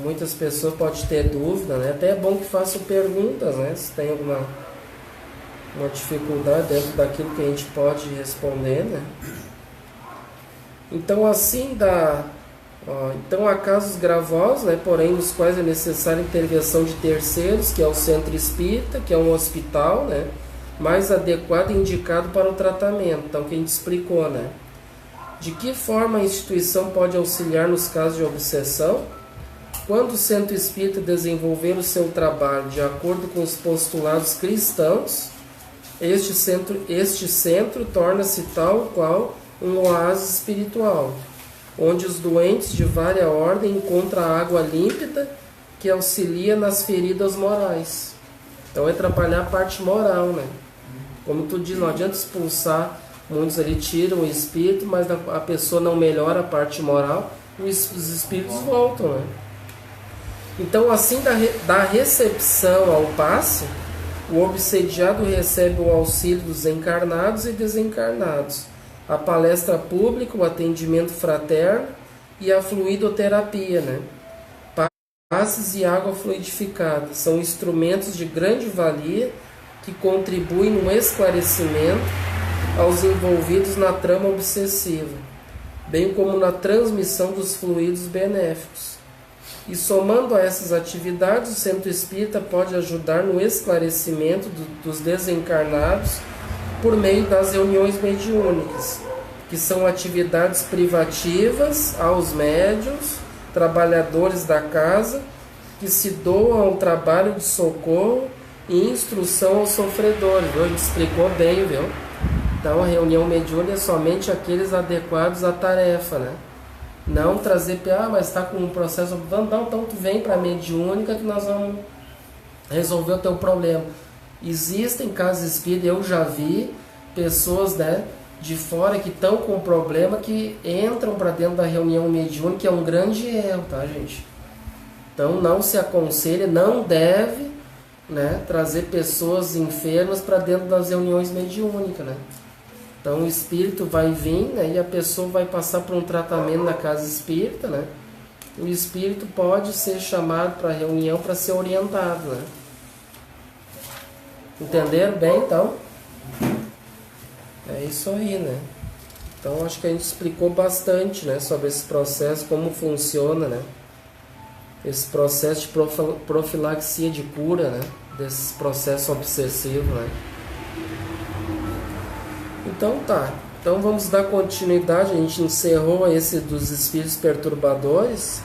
muitas pessoas podem ter dúvida, né? Até é bom que façam perguntas, né? Se tem alguma dificuldade dentro daquilo que a gente pode responder, né? Então assim então há casos gravosos, né? Porém nos quais é necessária a intervenção de terceiros, que é o centro espírita, que é um hospital, né? Mais adequado e indicado para o tratamento. Então que a gente explicou, né? De que forma a instituição pode auxiliar nos casos de obsessão? Quando o centro espírita desenvolver o seu trabalho de acordo com os postulados cristãos, este centro torna-se tal qual um oásis espiritual, onde os doentes de vária ordem encontram a água límpida que auxilia nas feridas morais. Então é trabalhar a parte moral, né? Como tu diz, não adianta expulsar. Muitos ali tiram o espírito, mas a pessoa não melhora a parte moral, os espíritos voltam, né? Então, assim, da recepção ao passe, o obsediado recebe o auxílio dos encarnados e desencarnados, a palestra pública, o atendimento fraterno e a fluidoterapia, né? Passes e água fluidificada são instrumentos de grande valia que contribuem no esclarecimento aos envolvidos na trama obsessiva, bem como na transmissão dos fluidos benéficos. E somando a essas atividades, o centro espírita pode ajudar no esclarecimento dos desencarnados por meio das reuniões mediúnicas, que são atividades privativas aos médiuns, trabalhadores da casa, que se doam ao trabalho de socorro e instrução aos sofredores. Ele explicou bem, viu? Então a reunião mediúnica é somente aqueles adequados à tarefa, né? Não trazer, mas está com um processo, então tu vem para a mediúnica que nós vamos resolver o teu problema. Existem casos espíritas, eu já vi pessoas, né, de fora que estão com problema, que entram para dentro da reunião mediúnica, que é um grande erro, tá, gente? Então não se aconselha, não deve, né, trazer pessoas enfermas para dentro das reuniões mediúnicas, né? Então o espírito vai vir, né, e a pessoa vai passar por um tratamento na casa espírita, né? O espírito pode ser chamado para a reunião para ser orientado, né? Entenderam bem, então? É isso aí, né? Então acho que a gente explicou bastante, né, sobre esse processo, como funciona, né? Esse processo de profilaxia de cura, né? Desse processo obsessivo, né? Então tá, então vamos dar continuidade. A gente encerrou esse dos espíritos perturbadores.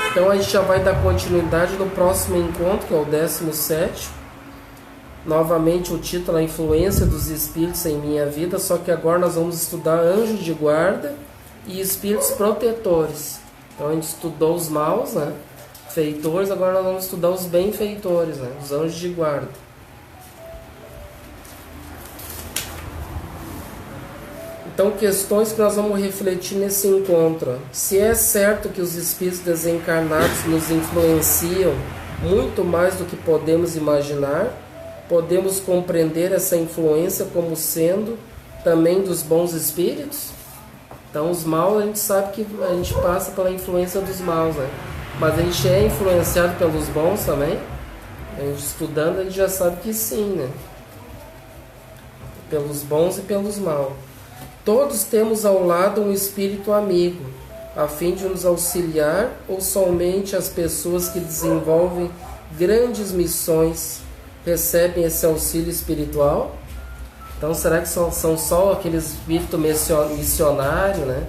Então a gente já vai dar continuidade no próximo encontro, que é o 17º. Novamente o título é A Influência dos Espíritos em Minha Vida, só que agora nós vamos estudar anjos de guarda e espíritos protetores. Então a gente estudou os maus, né, feitores, agora nós vamos estudar os benfeitores, né, os anjos de guarda. Então, questões que nós vamos refletir nesse encontro. Se é certo que os espíritos desencarnados nos influenciam muito mais do que podemos imaginar, podemos compreender essa influência como sendo também dos bons espíritos? Então, os maus, a gente sabe que a gente passa pela influência dos maus, né? Mas a gente é influenciado pelos bons também? A gente estudando, a gente já sabe que sim, né? Pelos bons e pelos maus. Todos temos ao lado um espírito amigo, a fim de nos auxiliar, ou somente as pessoas que desenvolvem grandes missões recebem esse auxílio espiritual? Então será que são só aqueles espíritos missionários, né,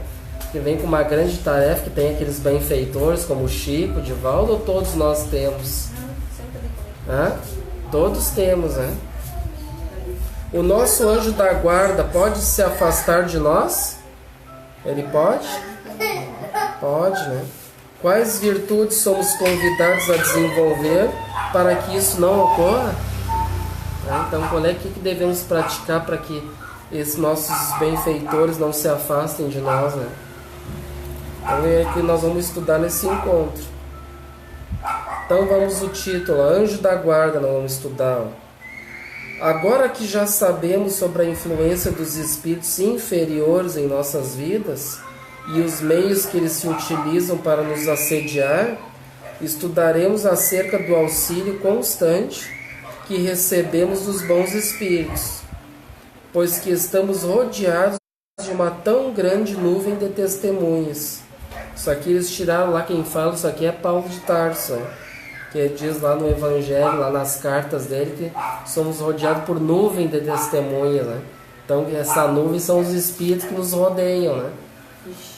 que vem com uma grande tarefa, que tem aqueles benfeitores como o Chico, o Divaldo, ou todos nós temos? Todos temos, né? O nosso anjo da guarda pode se afastar de nós? Ele pode? Pode, né? Quais virtudes somos convidados a desenvolver para que isso não ocorra? Então, qual é que devemos praticar para que esses nossos benfeitores não se afastem de nós, né? Então é que nós vamos estudar nesse encontro. Então vamos o título, Anjo da Guarda, nós vamos estudar. Agora que já sabemos sobre a influência dos espíritos inferiores em nossas vidas e os meios que eles se utilizam para nos assediar, estudaremos acerca do auxílio constante que recebemos dos bons espíritos, pois que estamos rodeados de uma tão grande nuvem de testemunhas. Isso aqui eles tiraram lá, quem fala isso aqui é Paulo de Tarso, né? Que diz lá no Evangelho, lá nas cartas dele, que somos rodeados por nuvem de testemunhas, né? Então essa nuvem são os espíritos que nos rodeiam, né?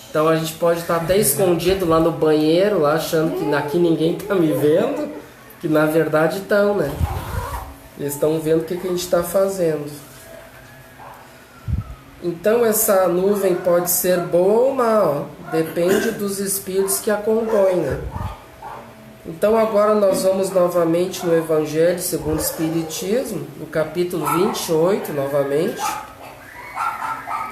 Então a gente pode estar até escondido lá no banheiro, lá achando que aqui ninguém está me vendo, que na verdade estão, né? Eles estão vendo o que a gente está fazendo. Então essa nuvem pode ser boa ou má, depende dos espíritos que a compõem, né? Então agora nós vamos novamente no Evangelho segundo o Espiritismo, no capítulo 28, novamente.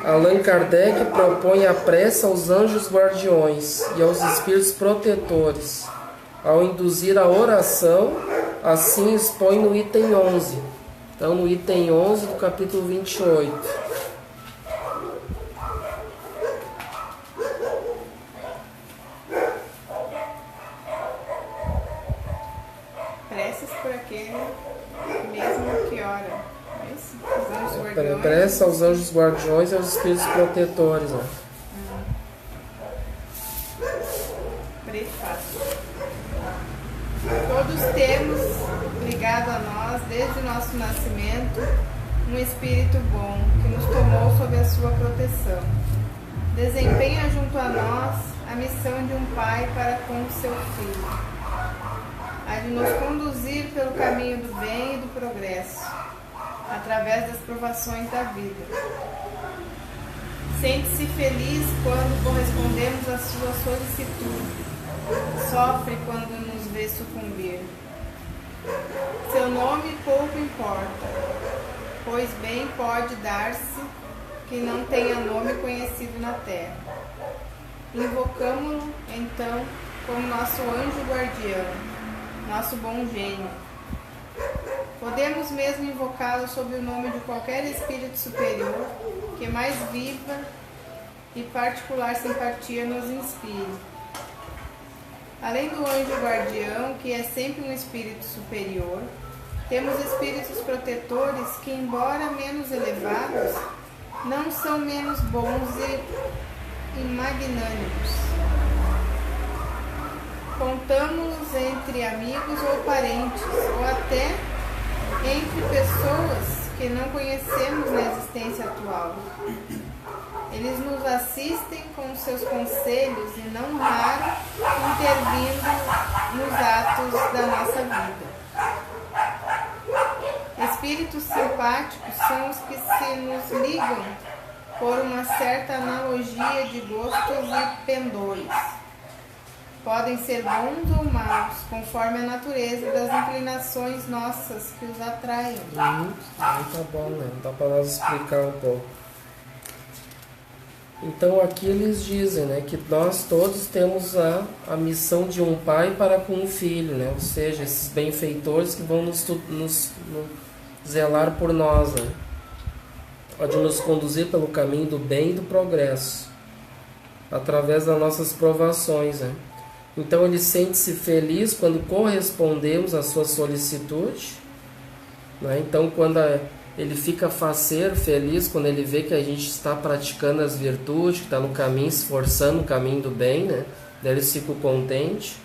Allan Kardec propõe a prece aos anjos guardiões e aos espíritos protetores. Ao induzir a oração, assim expõe no item 11. Então, no item 11 do capítulo 28. Preces por aquele mesmo que ora. Os anjos guardiões. Prece aos anjos guardiões e aos espíritos protetores. Né? Prefácio. Todos temos ligado a nós, desde o nosso nascimento, um espírito bom que nos tomou sob a sua proteção. Desempenha junto a nós a missão de um pai para com o seu filho, a de nos conduzir pelo caminho do bem e do progresso, através das provações da vida. Sente-se feliz quando correspondemos à sua solicitude. Sofre quando nos vê sucumbir. Seu nome pouco importa, pois bem pode dar-se que não tenha nome conhecido na terra. Invocamo-lo, então, como nosso anjo guardião, nosso bom gênio. Podemos mesmo invocá-lo sob o nome de qualquer espírito superior que mais viva e particular simpatia nos inspire. Além do anjo guardião, que é sempre um espírito superior, temos espíritos protetores que, embora menos elevados, não são menos bons e magnânimos. Contamos-los entre amigos ou parentes, ou até entre pessoas que não conhecemos na existência atual. Eles nos assistem com seus conselhos e, não raro, intervindo nos atos da nossa vida. Espíritos simpáticos são os que se nos ligam por uma certa analogia de gostos e pendores. Podem ser bons ou maus, conforme a natureza das inclinações nossas que os atraem. Tá bom, né? Dá para nós explicar um pouco. Então aqui eles dizem, né, que nós todos temos a missão de um pai para com um filho, né? Ou seja, esses benfeitores que vão nos zelar por nós, né? Pode nos conduzir pelo caminho do bem e do progresso, através das nossas provações, né? Então ele sente-se feliz quando correspondemos à sua solicitude, né? Então quando ele fica faceiro, feliz, quando ele vê que a gente está praticando as virtudes, que está no caminho, esforçando o caminho do bem, né? Daí eles ficam contentes.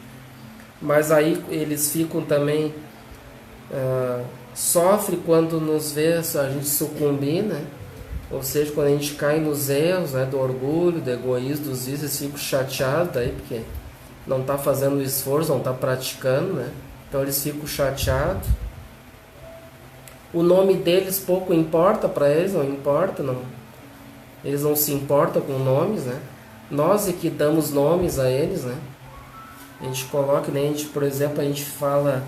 Mas aí eles ficam também, sofre quando nos vê a gente sucumbir, né? Ou seja, quando a gente cai nos erros, né? Do orgulho, do egoísmo, dos vícios, eles ficam chateados daí, porque não está fazendo o esforço, não está praticando, né? Então eles ficam chateados. O nome deles pouco importa para eles, não importa, não. Eles não se importam com nomes, né? Nós é que damos nomes a eles, né? A gente coloca, nem a gente, por exemplo, a gente fala,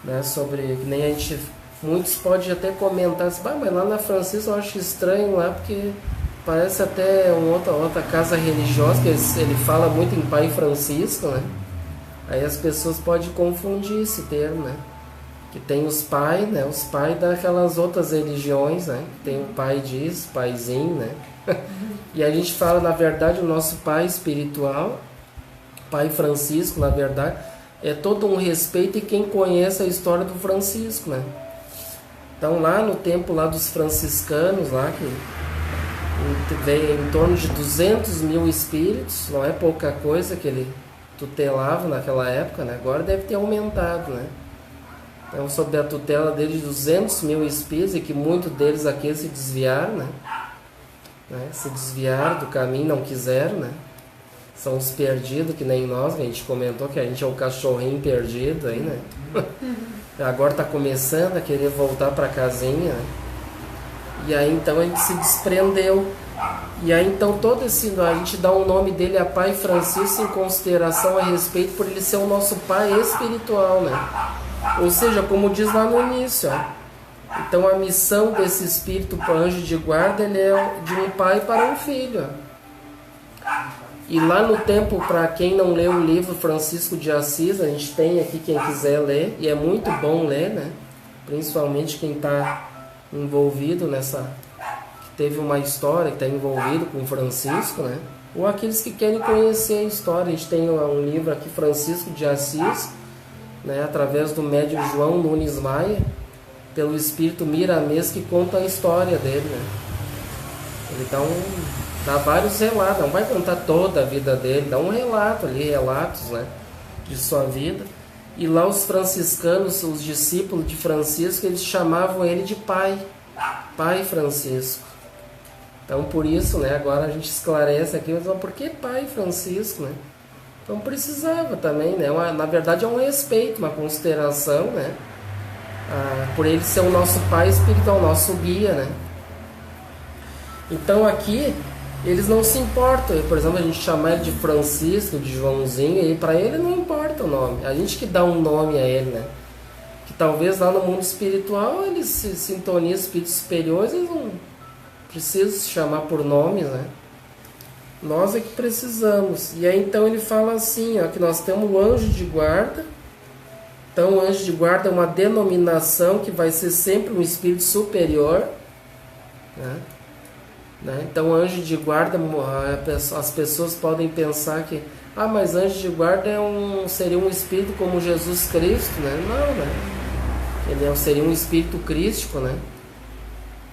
né, sobre, que nem a gente, muitos podem até comentar assim, mas lá na Francisco eu acho estranho lá, porque parece até outra casa religiosa, que ele fala muito em Pai Francisco, né? Aí as pessoas podem confundir esse termo, né? Que tem os pais, né? Os pais daquelas outras religiões, né? Tem o pai disso, paizinho, né? E a gente fala, na verdade, o nosso pai espiritual, Pai Francisco, na verdade, é todo um respeito, e quem conhece a história do Francisco, né? Então lá no tempo lá dos franciscanos, lá que veio em torno de 200 mil espíritos, não é pouca coisa que ele tutelava naquela época, né? Agora deve ter aumentado, né? Então, sob a tutela dele, 200 mil espíritos, e que muitos deles aqui se desviaram, né? Se desviaram do caminho, não quiseram, né? São os perdidos, que nem nós, que a gente comentou que a gente é o cachorrinho perdido aí, né? Agora está começando a querer voltar para a casinha, né? E aí então a gente se desprendeu. E aí então todo esse, a gente dá o nome dele a Pai Francisco em consideração, a respeito, por ele ser o nosso pai espiritual, né? Ou seja, como diz lá no início, ó, Então a missão desse espírito anjo de guarda, ele é de um pai para um filho. E lá no tempo, para quem não leu o livro Francisco de Assis, a gente tem aqui quem quiser ler, e é muito bom ler, né? Principalmente quem está envolvido nessa, que teve uma história, que está envolvido com Francisco, né? Ou aqueles que querem conhecer a história. A gente tem um livro aqui, Francisco de Assis, né? Através do médium João Nunes Maia, pelo espírito Miramês, que conta a história dele, né? Ele dá vários relatos, não vai contar toda a vida dele, dá um relato ali, relatos, né, de sua vida. E lá os franciscanos, os discípulos de Francisco, eles chamavam ele de pai, Pai Francisco. Então por isso, né, agora a gente esclarece aqui, mas por que Pai Francisco, né? Então precisava também, né, na verdade é um respeito, uma consideração, né, por ele ser o nosso pai espiritual, o nosso guia, né. Então aqui eles não se importam, por exemplo, a gente chamar ele de Francisco, de Joãozinho, e para ele não importa o nome, a gente que dá um nome a ele, né? Que talvez lá no mundo espiritual eles se sintonizam, espíritos superiores, eles não precisam se chamar por nomes, né? Nós é que precisamos. E aí então ele fala assim, ó, que nós temos o anjo de guarda. Então o anjo de guarda é uma denominação que vai ser sempre um espírito superior, né? Então anjo de guarda, as pessoas podem pensar que mas anjo de guarda seria um espírito como Jesus Cristo, né? Não, né? Ele seria um espírito crístico, né?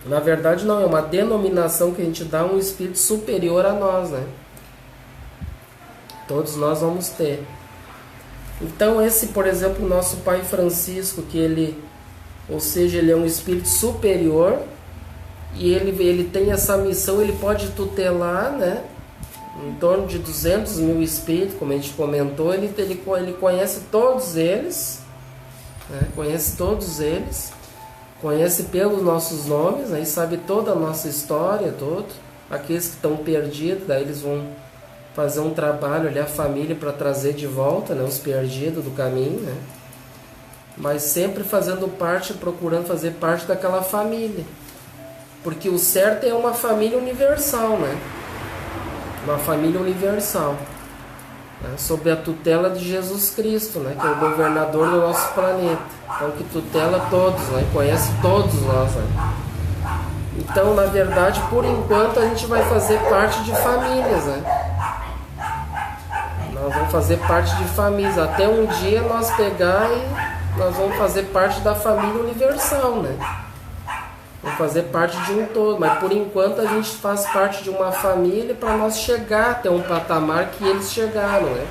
Na verdade não, é uma denominação que a gente dá a um espírito superior a nós, né? Todos nós vamos ter. Então esse, por exemplo, o nosso pai Francisco, que ele é um espírito superior, e ele tem essa missão, ele pode tutelar, né, em torno de 200 mil espíritos, como a gente comentou. Ele conhece todos eles, né, conhece pelos nossos nomes, né, e sabe toda a nossa história, aqueles que estão perdidos, daí eles vão fazer um trabalho ali, a família, para trazer de volta, né, os perdidos do caminho, né, mas sempre procurando fazer parte daquela família. Porque o certo é uma família universal, né? Uma família universal, né? Sob a tutela de Jesus Cristo, né? Que é o governador do nosso planeta. Então que tutela todos, né? Conhece todos nós, né? Então, na verdade, por enquanto a gente vai fazer parte de famílias, né? Nós vamos fazer parte de famílias. Até um dia nós vamos fazer parte da família universal, né? Vamos fazer parte de um todo, mas por enquanto a gente faz parte de uma família para nós chegar até um patamar que eles chegaram, né?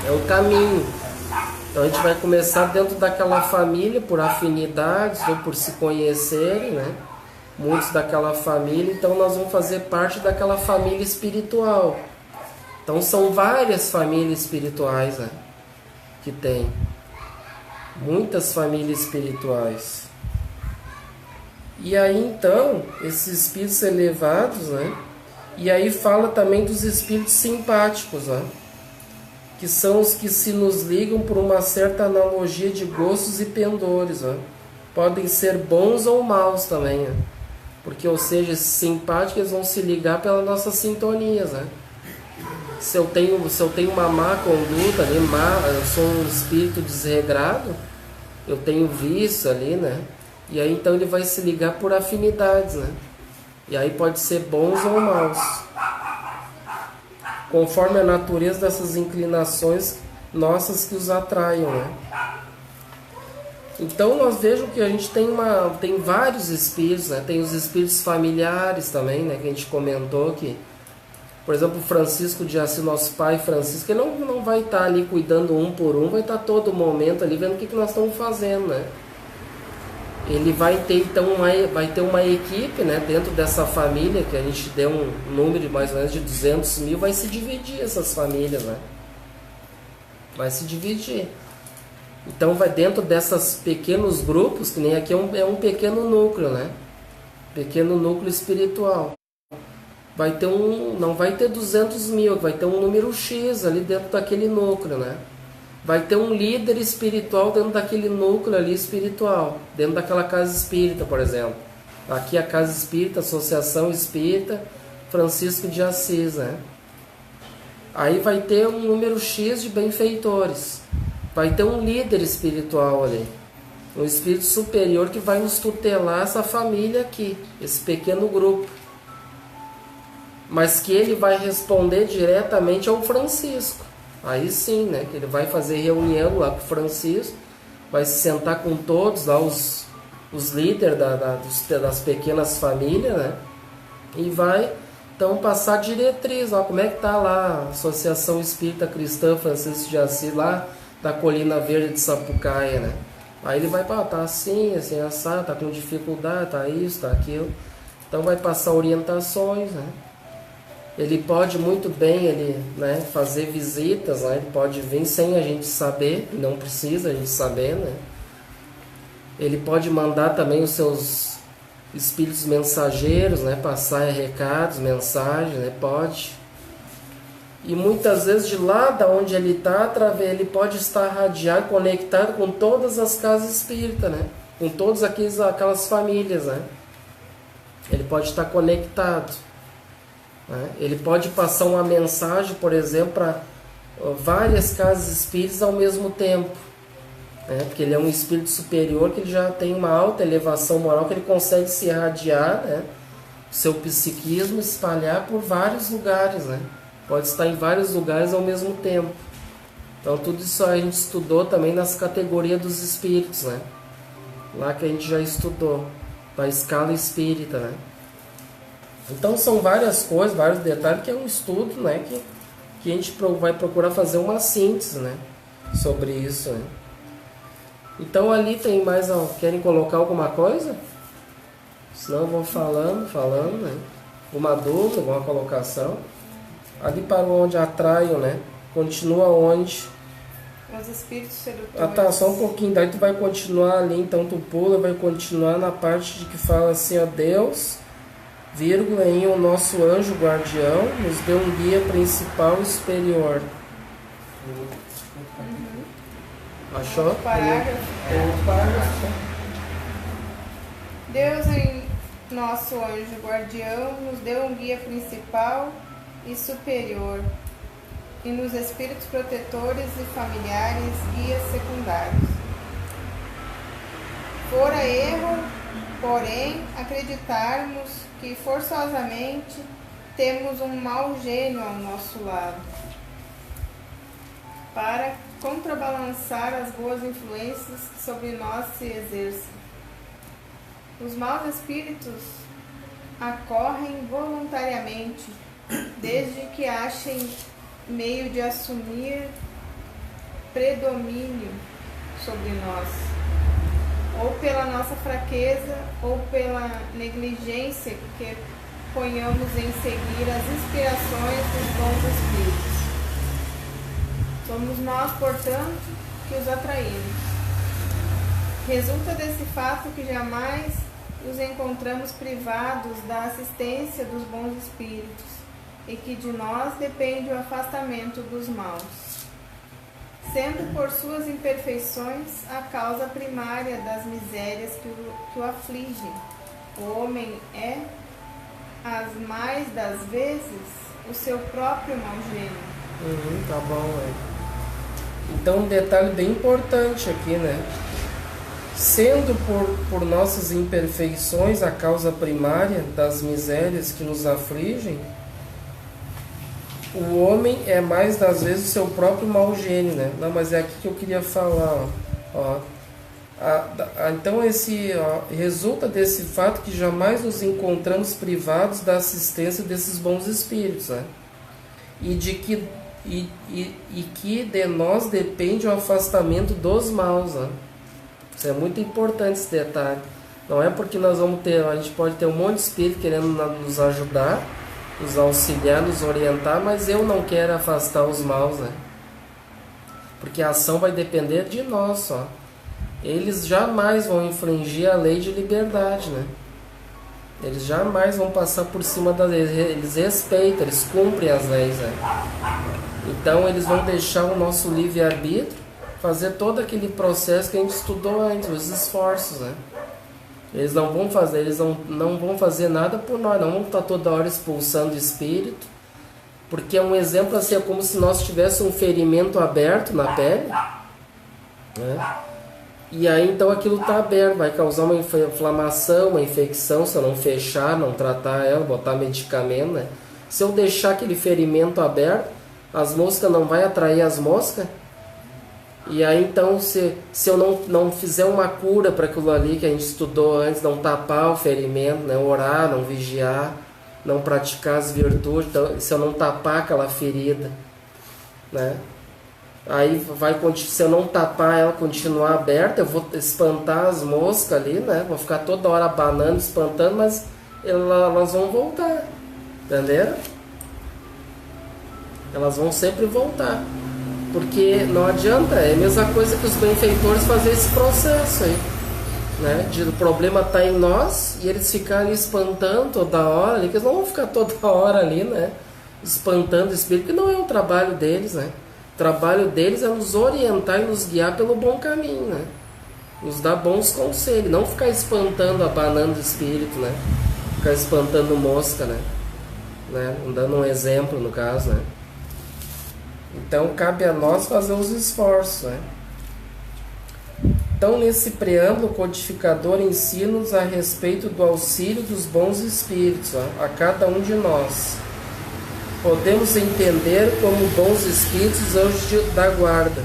É o caminho. Então a gente vai começar dentro daquela família por afinidades ou por se conhecerem, né? Muitos daquela família, então nós vamos fazer parte daquela família espiritual. Então são várias famílias espirituais, né? Que tem muitas famílias espirituais. E aí então, esses espíritos elevados, né? E aí fala também dos espíritos simpáticos, né? Que são os que se nos ligam por uma certa analogia de gostos e pendores, né? Podem ser bons ou maus também, né? Porque, ou seja, esses simpáticos, eles vão se ligar pelas nossas sintonias, né? Se eu tenho uma má conduta ali, eu sou um espírito desregrado, eu tenho vício ali, né? E aí então ele vai se ligar por afinidades, né? E aí pode ser bons ou maus, conforme a natureza dessas inclinações nossas que os atraiam, né? Então nós vejamos que a gente tem vários espíritos, né? Tem os espíritos familiares também, né? Que a gente comentou que, por exemplo, Francisco de Assis, nosso pai Francisco, ele não vai estar ali cuidando um por um, vai estar todo momento ali vendo o que nós estamos fazendo, né? Ele vai ter então uma equipe, né, dentro dessa família, que a gente deu um número de mais ou menos de 200 mil, vai se dividir essas famílias, né? Vai se dividir. Então vai dentro desses pequenos grupos, que nem aqui é um pequeno núcleo, né? Pequeno núcleo espiritual. Não vai ter 200 mil, vai ter um número X ali dentro daquele núcleo, né? vai ter um líder espiritual dentro daquele núcleo ali espiritual, dentro daquela casa espírita, por exemplo. Aqui a Casa Espírita, Associação Espírita Francisco de Assis, né? Aí vai ter um número X de benfeitores, vai ter um líder espiritual ali, um espírito superior que vai nos tutelar essa família aqui, esse pequeno grupo, mas que ele vai responder diretamente ao Francisco. Aí sim, né, que ele vai fazer reunião lá com o Francisco, vai se sentar com todos lá, os líderes das pequenas famílias, né, e vai então passar diretriz, ó, como é que tá lá a Associação Espírita Cristã Francisco de Assis, lá da Colina Verde de Sapucaia, né? Aí ele vai falar, tá assim, assado, tá com dificuldade, tá isso, tá aquilo. Então vai passar orientações, né? Ele pode muito bem né, fazer visitas, né? Ele pode vir sem a gente saber, não precisa a gente saber, né? Ele pode mandar também os seus espíritos mensageiros, né, passar recados, mensagens, né, pode. E muitas vezes de lá da onde ele está, ele pode estar radiado, conectado com todas as casas espíritas, né, com todas aquelas famílias, né. Ele pode estar conectado, né? Ele pode passar uma mensagem, por exemplo, para várias casas espíritas ao mesmo tempo. Porque ele é um espírito superior, que ele já tem uma alta elevação moral, que ele consegue se irradiar, né, seu psiquismo, espalhar por vários lugares, né? Pode estar em vários lugares ao mesmo tempo. Então tudo isso a gente estudou também nas categorias dos espíritos, né? Lá que a gente já estudou, da escala espírita, né? Então são várias coisas, vários detalhes, que é um estudo, né, que a gente vai procurar fazer uma síntese, né, sobre isso, né? Então ali tem mais... Querem colocar alguma coisa? Senão eu vou falando, né? Uma dúvida, alguma colocação? Ali para onde atraio, né? Continua onde? Os espíritos sedutores. Ah tá, só um pouquinho. Daí tu vai continuar ali, então tu pula, vai continuar na parte de que fala assim, ó, Deus, vírgula, em o nosso anjo guardião nos deu um guia principal e superior. Achou? Parágrafo. Deus, em nosso anjo guardião, nos deu um guia principal e superior, e nos espíritos protetores e familiares, guias secundários. Fora erro, porém, acreditarmos que forçosamente temos um mau gênio ao nosso lado, para contrabalançar as boas influências que sobre nós se exercem. Os maus espíritos acorrem voluntariamente, desde que achem meio de assumir predomínio sobre nós, ou pela nossa fraqueza, ou pela negligência que ponhamos em seguir as inspirações dos bons espíritos. Somos nós, portanto, que os atraímos. Resulta desse fato que jamais os encontramos privados da assistência dos bons espíritos, e que de nós depende o afastamento dos maus, sendo por suas imperfeições a causa primária das misérias que o afligem. O homem é, as mais das vezes, o seu próprio mau gênio. Tá bom, Então um detalhe bem importante aqui, né? Sendo por nossas imperfeições a causa primária das misérias que nos afligem, o homem é mais das vezes o seu próprio mau gênio, né? Não, mas é aqui que eu queria falar, ó. Então resulta desse fato que jamais nos encontramos privados da assistência desses bons espíritos, né? E que de nós depende o afastamento dos maus, né? Isso é muito importante, esse detalhe. Não é porque a gente pode ter um monte de espírito querendo nos ajudar, nos auxiliar, nos orientar, mas eu não quero afastar os maus, né? Porque a ação vai depender de nós só. Eles jamais vão infringir a lei de liberdade, né? Eles jamais vão passar por cima das leis. Eles respeitam, eles cumprem as leis, né? Então eles vão deixar o nosso livre-arbítrio fazer todo aquele processo que a gente estudou antes, os esforços, né? Eles não vão fazer nada por nós, não vão estar toda hora expulsando o espírito, porque é um exemplo assim, é como se nós tivéssemos um ferimento aberto na pele, né? E aí então aquilo está aberto, vai causar uma inflamação, uma infecção, se eu não fechar, não tratar ela, botar medicamento, né? Se eu deixar aquele ferimento aberto, as moscas não vai atrair as moscas. E aí então se eu não fizer uma cura para aquilo ali que a gente estudou antes, não tapar o ferimento, né? Orar, não vigiar, não praticar as virtudes, então, se eu não tapar aquela ferida, né? Aí se eu não tapar ela, continuar aberta, eu vou espantar as moscas ali, né? Vou ficar toda hora abanando, espantando, mas elas vão voltar, entenderam? Elas vão sempre voltar, porque não adianta, é a mesma coisa que os benfeitores fazer esse processo aí, né? O problema está em nós e eles ficarem espantando toda hora ali, que eles não vão ficar toda hora ali, né? Espantando o espírito, que não é o trabalho deles, né? O trabalho deles é nos orientar e nos guiar pelo bom caminho, né? Nos dar bons conselhos, não ficar espantando, abanando o espírito, né? Ficar espantando mosca, né? Dando um exemplo no caso, né? Então cabe a nós fazer os esforços, né? Então nesse preâmbulo o codificador ensina-nos a respeito do auxílio dos bons espíritos, ó, a cada um de nós. Podemos entender como bons espíritos os anjos da guarda,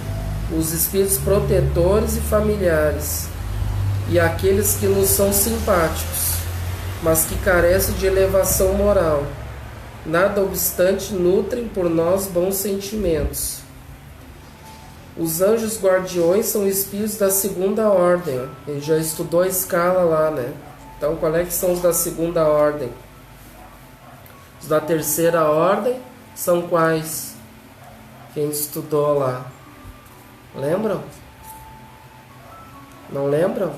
os espíritos protetores e familiares, e aqueles que nos são simpáticos, mas que carecem de elevação moral. Nada obstante, nutrem por nós bons sentimentos. Os anjos guardiões são espíritos da segunda ordem. Ó. Ele já estudou a escala lá, né? Então, qual é que são os da segunda ordem? Os da terceira ordem são quais? Quem estudou lá? Lembram? Não lembram?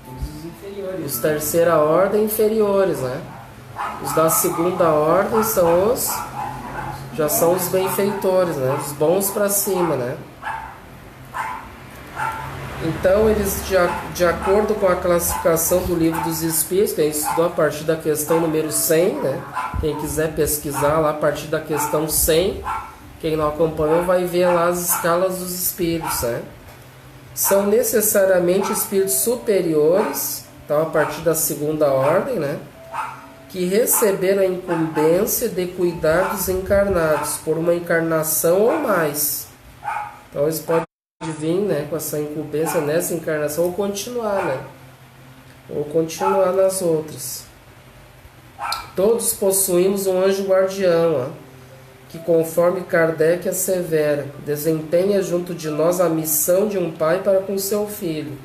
Os inferiores. Os terceira ordem inferiores, né? Os da segunda ordem já são os benfeitores, né? Os bons para cima, né? Então, eles, de acordo com a classificação do Livro dos Espíritos, que a gente estudou a partir da questão número 100, né? Quem quiser pesquisar lá a partir da questão 100, quem não acompanhou vai ver lá as escalas dos espíritos, né? São necessariamente espíritos superiores, então a partir da segunda ordem, né? Que receberam a incumbência de cuidar dos encarnados por uma encarnação ou mais. Então eles podem vir, né, com essa incumbência nessa encarnação ou continuar, né? Ou continuar nas outras. Todos possuímos um anjo guardião, ó, que conforme Kardec assevera, desempenha junto de nós a missão de um pai para com seu filho.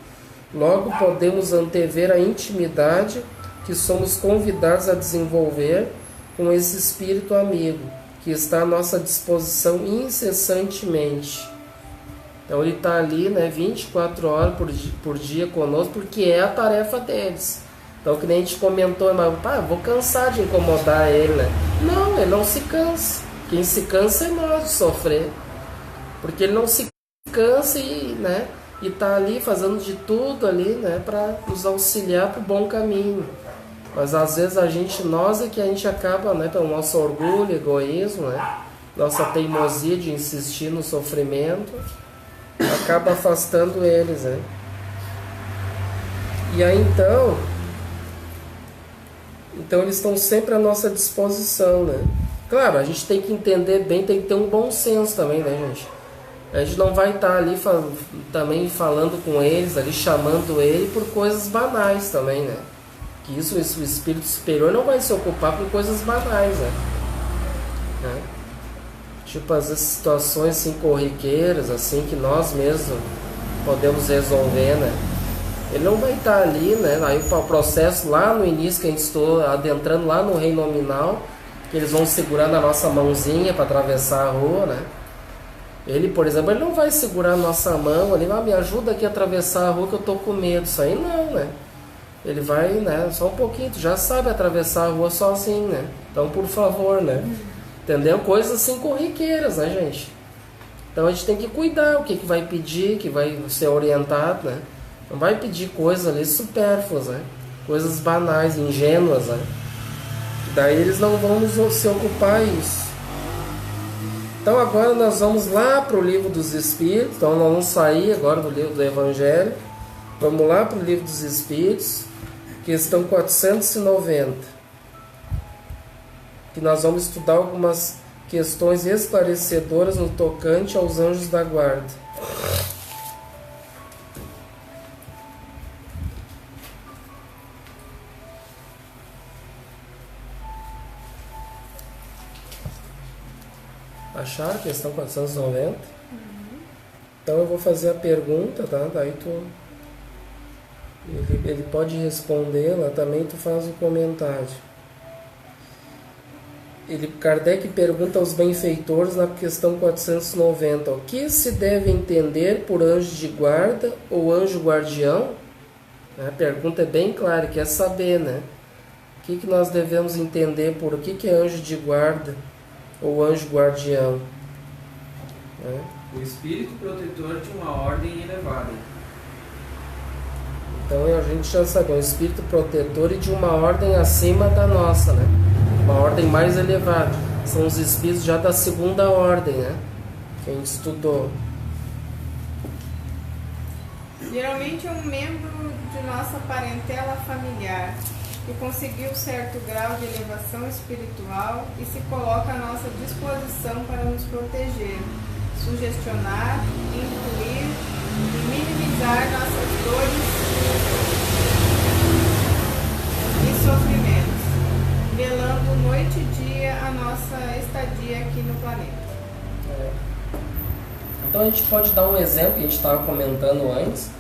Logo podemos antever a intimidade que somos convidados a desenvolver com esse espírito amigo, que está à nossa disposição incessantemente. Então ele está ali, né, 24 horas por dia conosco, porque é a tarefa deles. Então, que nem a gente comentou, mas vou cansar de incomodar ele, né? Não, ele não se cansa. Quem se cansa é nós de sofrer. Porque ele não se cansa e, né, e tá ali fazendo de tudo ali, né, para nos auxiliar para o bom caminho. Mas às vezes nós é que a gente acaba, né, pelo nosso orgulho, egoísmo, né, nossa teimosia de insistir no sofrimento, acaba afastando eles, né. E aí então eles estão sempre à nossa disposição, né. Claro, a gente tem que entender bem, tem que ter um bom senso também, né, gente. A gente não vai estar ali também falando com eles, ali chamando ele por coisas banais também, né. Que isso, o espírito superior não vai se ocupar com coisas banais, né? Tipo, às vezes situações assim corriqueiras, assim, que nós mesmos podemos resolver, né? Ele não vai estar ali, né? Aí o processo lá no início, que a gente estou adentrando lá no reino nominal, que eles vão segurando a nossa mãozinha para atravessar a rua, né? Ele, por exemplo, ele não vai segurar a nossa mão ali, me ajuda aqui a atravessar a rua que eu tô com medo. Isso aí não, né? Ele vai, né, só um pouquinho, tu já sabe atravessar a rua sozinho, né? Então, por favor, né? Entendeu? Coisas assim corriqueiras, né, gente? Então a gente tem que cuidar o que vai pedir, que vai ser orientado, né? Não vai pedir coisas ali supérfluas, né? Coisas banais, ingênuas, né? Daí eles não vão se ocupar isso. Então agora nós vamos lá para o Livro dos Espíritos. Então nós vamos sair agora do livro do Evangelho. Vamos lá para o Livro dos Espíritos, questão 490. Que nós vamos estudar algumas questões esclarecedoras no tocante aos anjos da guarda. Acharam a questão 490? Então eu vou fazer a pergunta, tá? Daí ele pode responder lá também, tu faz o comentário. Kardec pergunta aos benfeitores na questão 490: o que se deve entender por anjo de guarda ou anjo guardião? A pergunta é bem clara, quer saber, né? O que nós devemos entender por o que é anjo de guarda ou anjo guardião? O espírito protetor de uma ordem elevada. Então a gente já sabe, é um espírito protetor e de uma ordem acima da nossa, né? Uma ordem mais elevada. São os espíritos já da segunda ordem, né? Que a gente estudou. Geralmente é um membro de nossa parentela familiar que conseguiu certo grau de elevação espiritual e se coloca à nossa disposição para nos proteger, sugestionar, incluir e minimizar nossas dores e sofrimentos, velando noite e dia a nossa estadia aqui no planeta. Então a gente pode dar um exemplo que a gente estava comentando antes.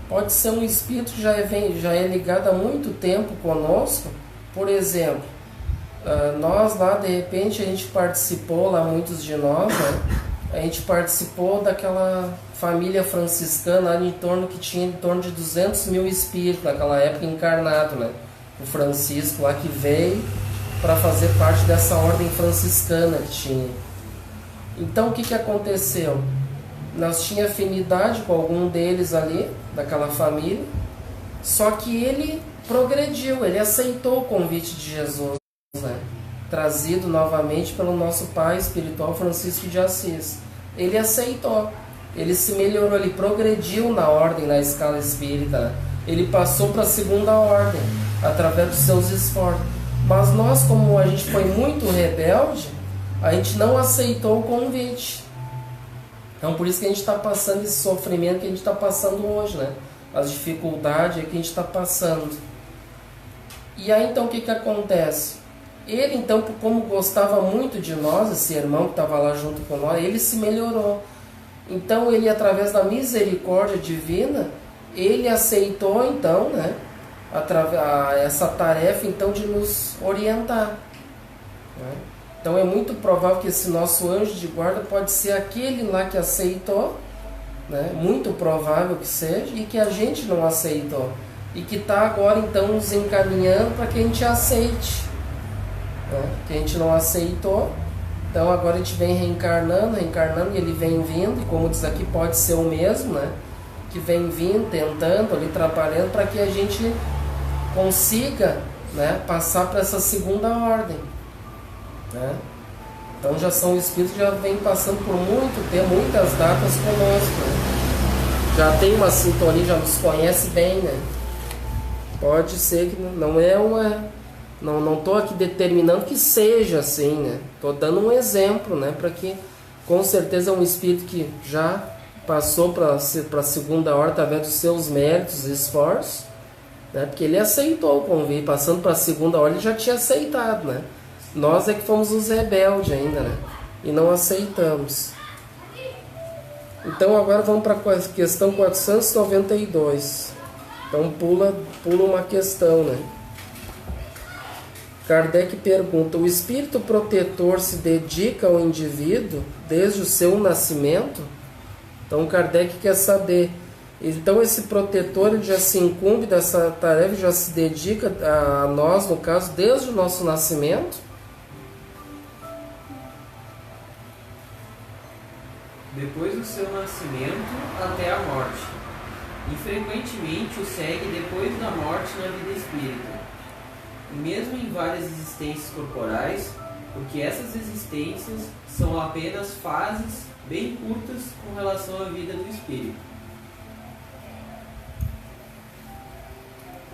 Pode ser um espírito que já é ligado há muito tempo conosco. Por exemplo, nós lá de repente a gente participou, lá muitos de nós, né? A gente participou daquela família franciscana lá que tinha em torno de 200 mil espíritos naquela época encarnado, né? O Francisco lá que veio para fazer parte dessa ordem franciscana que tinha. Então o que aconteceu? Nós tínhamos afinidade com algum deles ali, daquela família, só que ele progrediu, ele aceitou o convite de Jesus, né? Trazido novamente pelo nosso pai espiritual Francisco de Assis. Ele aceitou, ele se melhorou, ele progrediu na ordem, na escala espírita, né? Ele passou para a segunda ordem, através dos seus esforços. Mas nós, como a gente foi muito rebelde, a gente não aceitou o convite. Então por isso que a gente está passando esse sofrimento que a gente está passando hoje, né? As dificuldades que a gente está passando. E aí então o que acontece? Ele então, como gostava muito de nós, esse irmão que estava lá junto com nós, ele se melhorou. Então ele, através da misericórdia divina, ele aceitou então, né? Essa tarefa então de nos orientar, né? Então é muito provável que esse nosso anjo de guarda pode ser aquele lá que aceitou, né? Muito provável que seja, e que a gente não aceitou. E que está agora então nos encaminhando para que a gente aceite, né? Que a gente não aceitou. Então agora a gente vem reencarnando, e ele vem vindo, e como diz aqui, pode ser o mesmo, né? Que vem vindo, tentando ali, trabalhando para que a gente consiga, né, passar para essa segunda ordem, né? Então já são espíritos que já vêm passando por muito tempo, muitas datas conosco, né? Já tem uma sintonia, já nos conhece bem, né? Pode ser que não é uma... Não estou aqui determinando que seja assim, né? Estou dando um exemplo, né? Para que, com certeza, é um espírito que já passou para a segunda ordem através dos seus méritos e esforços, né? Porque ele aceitou o convite, passando para a segunda ordem, ele já tinha aceitado, né? Nós é que fomos os rebeldes ainda, né? E não aceitamos. Então agora vamos para a questão 492. Então pula uma questão, né? Kardec pergunta: o espírito protetor se dedica ao indivíduo desde o seu nascimento? Então Kardec quer saber. Então esse protetor ele já se incumbe dessa tarefa, já se dedica a nós, no caso, desde o nosso nascimento? depois do seu nascimento até a morte, e frequentemente o segue depois da morte na vida espírita, e mesmo em várias existências corporais, porque essas existências são apenas fases bem curtas com relação à vida do espírito.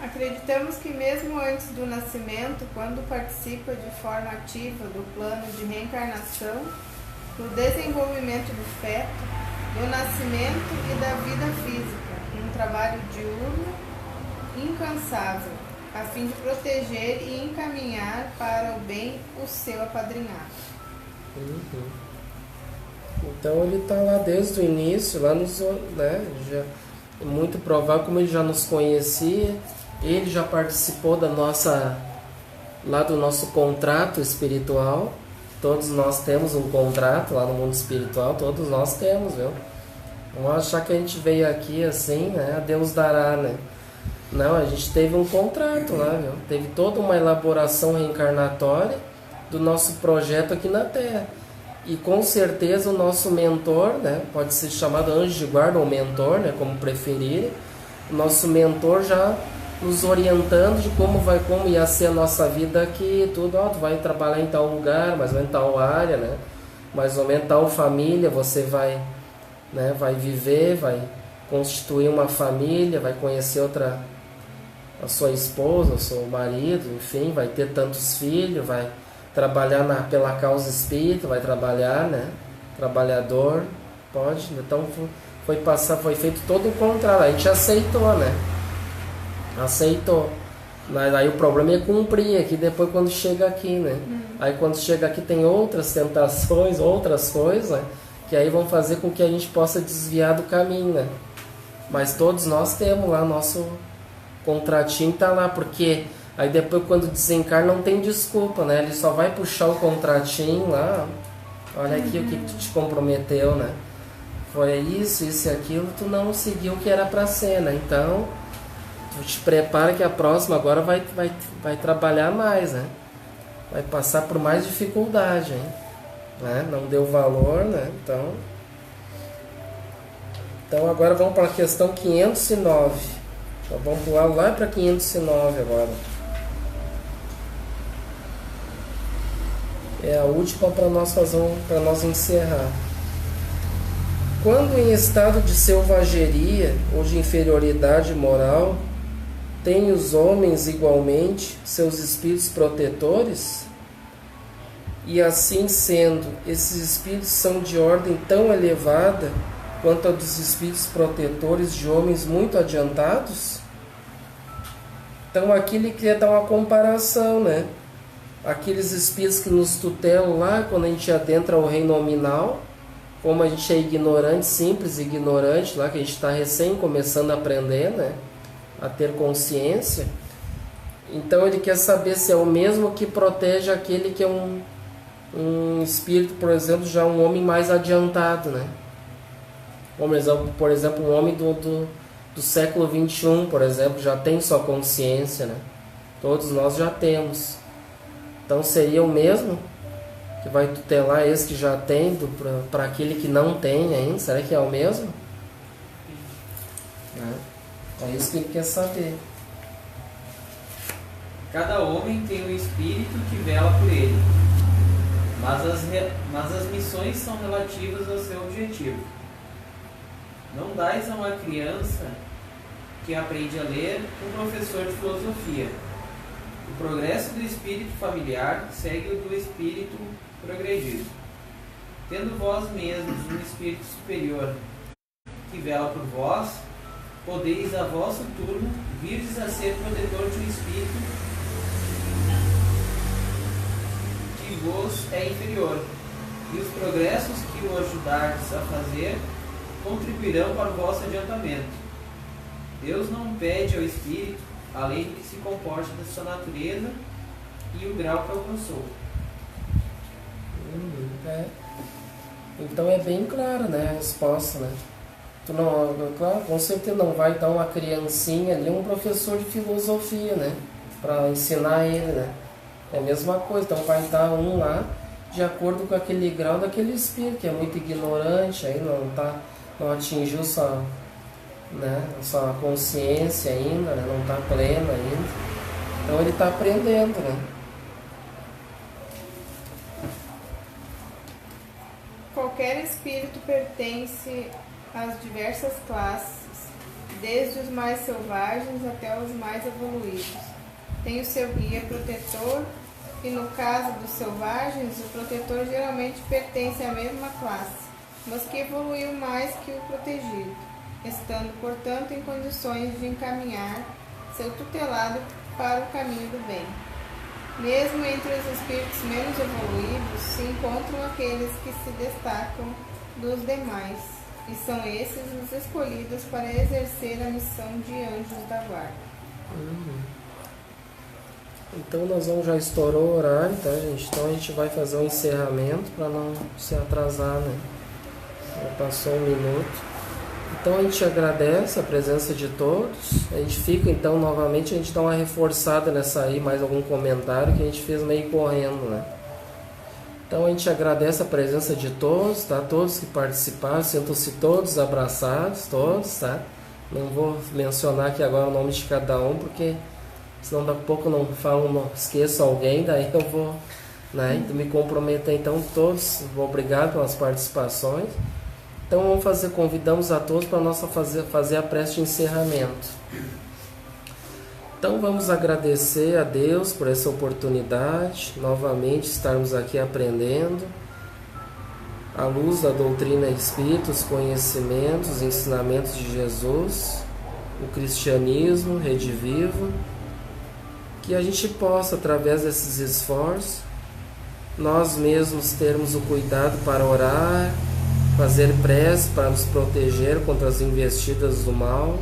Acreditamos que mesmo antes do nascimento, quando participa de forma ativa do plano de reencarnação, do desenvolvimento do feto, do nascimento e da vida física, um trabalho diurno incansável, a fim de proteger e encaminhar para o bem o seu apadrinhado. Então ele está lá desde o início, lá nos, né, já, muito provável, como ele já nos conhecia, ele já participou da nossa, lá do nosso contrato espiritual. Todos nós temos um contrato lá no mundo espiritual, todos nós temos, viu? Não achar que a gente veio aqui assim, né? A Deus dará, né? Não, a gente teve um contrato lá, viu? Teve toda uma elaboração reencarnatória do nosso projeto aqui na Terra. E com certeza o nosso mentor, né? Pode ser chamado anjo de guarda ou mentor, né? Como preferirem. O nosso mentor já nos orientando de como ia ser a nossa vida aqui, tudo, ó, tu vai trabalhar em tal lugar, mais ou menos em tal área, né? Mais ou menos tal família, você vai, né, vai viver, vai constituir uma família, vai conhecer outra, a sua esposa, o seu marido, enfim, vai ter tantos filhos, vai trabalhar pela causa espírita, vai trabalhar, né? Trabalhador, pode. Então foi feito todo o contrário, a gente aceitou, né? Aceitou. Mas aí o problema é cumprir aqui depois quando chega aqui, né? Aí quando chega aqui tem outras tentações, outras coisas, né? Que aí vão fazer com que a gente possa desviar do caminho, né? Mas todos nós temos lá nosso contratinho, tá lá, porque aí depois quando desencarna não tem desculpa, né? Ele só vai puxar o contratinho lá, olha aqui o que tu te comprometeu, né? Foi isso e aquilo, tu não seguiu o que era pra ser, né? Então tu te prepara que a próxima agora vai trabalhar mais, né? Vai passar por mais dificuldade, hein? Né? Não deu valor, né? Então agora vamos para a questão 509. Então vamos pular lá para 509 agora. É a última para nós encerrar. Quando em estado de selvageria ou de inferioridade moral, têm os homens igualmente seus espíritos protetores? E assim sendo, esses espíritos são de ordem tão elevada quanto a dos espíritos protetores de homens muito adiantados? Então aqui ele queria dar uma comparação, né? Aqueles espíritos que nos tutelam lá, quando a gente adentra o reino nominal, como a gente é ignorante, simples ignorante, lá que a gente está recém começando a aprender, né? A ter consciência. Então ele quer saber se é o mesmo que protege aquele que é um espírito, por exemplo, já um homem mais adiantado, né? Por exemplo, um homem do século XXI, por exemplo, já tem sua consciência, né? Todos nós já temos. Então seria o mesmo que vai tutelar esse que já tem para aquele que não tem ainda? Será que é o mesmo? É isso que ele quer saber. Cada homem tem um espírito que vela por ele, mas as missões são relativas ao seu objetivo. Não dais a uma criança que aprende a ler um professor de filosofia. O progresso do espírito familiar segue o do espírito progredido. Tendo vós mesmos um espírito superior que vela por vós, podeis a vosso turno virdes a ser protetor de um espírito que vos é inferior, e os progressos que o ajudardes a fazer contribuirão para o vosso adiantamento. Deus não pede ao espírito além do que se comporte da sua natureza e o grau que alcançou. Então é bem clara, né, a resposta, né? Tu não, claro, com certeza não vai dar uma criancinha ali, um professor de filosofia, né? Para ensinar ele, né? É a mesma coisa, então vai dar um lá de acordo com aquele grau daquele espírito, que é muito ignorante, aí não atingiu sua consciência ainda, né? Não está plena ainda. Então ele está aprendendo, né? Qualquer espírito pertence às diversas classes, desde os mais selvagens até os mais evoluídos. Tem o seu guia protetor, e no caso dos selvagens, o protetor geralmente pertence à mesma classe, mas que evoluiu mais que o protegido, estando, portanto, em condições de encaminhar seu tutelado para o caminho do bem. Mesmo entre os espíritos menos evoluídos, se encontram aqueles que se destacam dos demais, e são esses os escolhidos para exercer a missão de anjos da guarda. Então nós vamos, já estourou o horário, tá, gente? Então a gente vai fazer um encerramento para não se atrasar, né? Já passou 1 minuto. Então a gente agradece a presença de todos. A gente fica, então, novamente, a gente dá uma reforçada nessa aí, mais algum comentário que a gente fez meio correndo, né? Então a gente agradece a presença de todos, tá? Todos que participaram, sintam-se todos abraçados, todos, tá? Não vou mencionar aqui agora o nome de cada um, porque senão daqui a pouco não falo, não esqueço alguém, daí eu vou, né, me comprometer. Então todos, obrigado pelas participações. Então convidamos a todos para nós fazer a prece de encerramento. Então vamos agradecer a Deus por essa oportunidade, novamente estarmos aqui aprendendo, à luz da doutrina espírita, os conhecimentos, os ensinamentos de Jesus, o cristianismo, Rede Viva, que a gente possa, através desses esforços, nós mesmos termos o cuidado para orar, fazer prece para nos proteger contra as investidas do mal,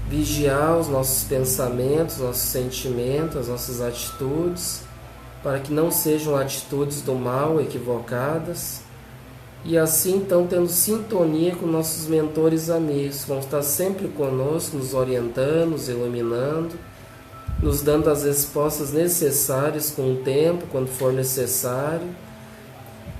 vigiar os nossos pensamentos, nossos sentimentos, as nossas atitudes, para que não sejam atitudes do mal equivocadas, e assim então tendo sintonia com nossos mentores amigos, que vão estar sempre conosco, nos orientando, nos iluminando, nos dando as respostas necessárias com o tempo, quando for necessário.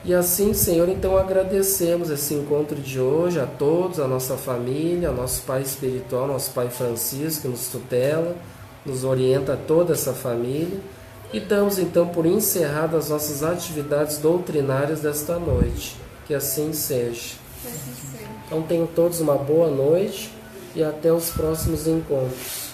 E assim, Senhor, então agradecemos esse encontro de hoje a todos, a nossa família, ao nosso Pai espiritual, nosso Pai Francisco, que nos tutela, nos orienta a toda essa família, e damos então por encerradas as nossas atividades doutrinárias desta noite. Que assim seja. Então tenham todos uma boa noite e até os próximos encontros.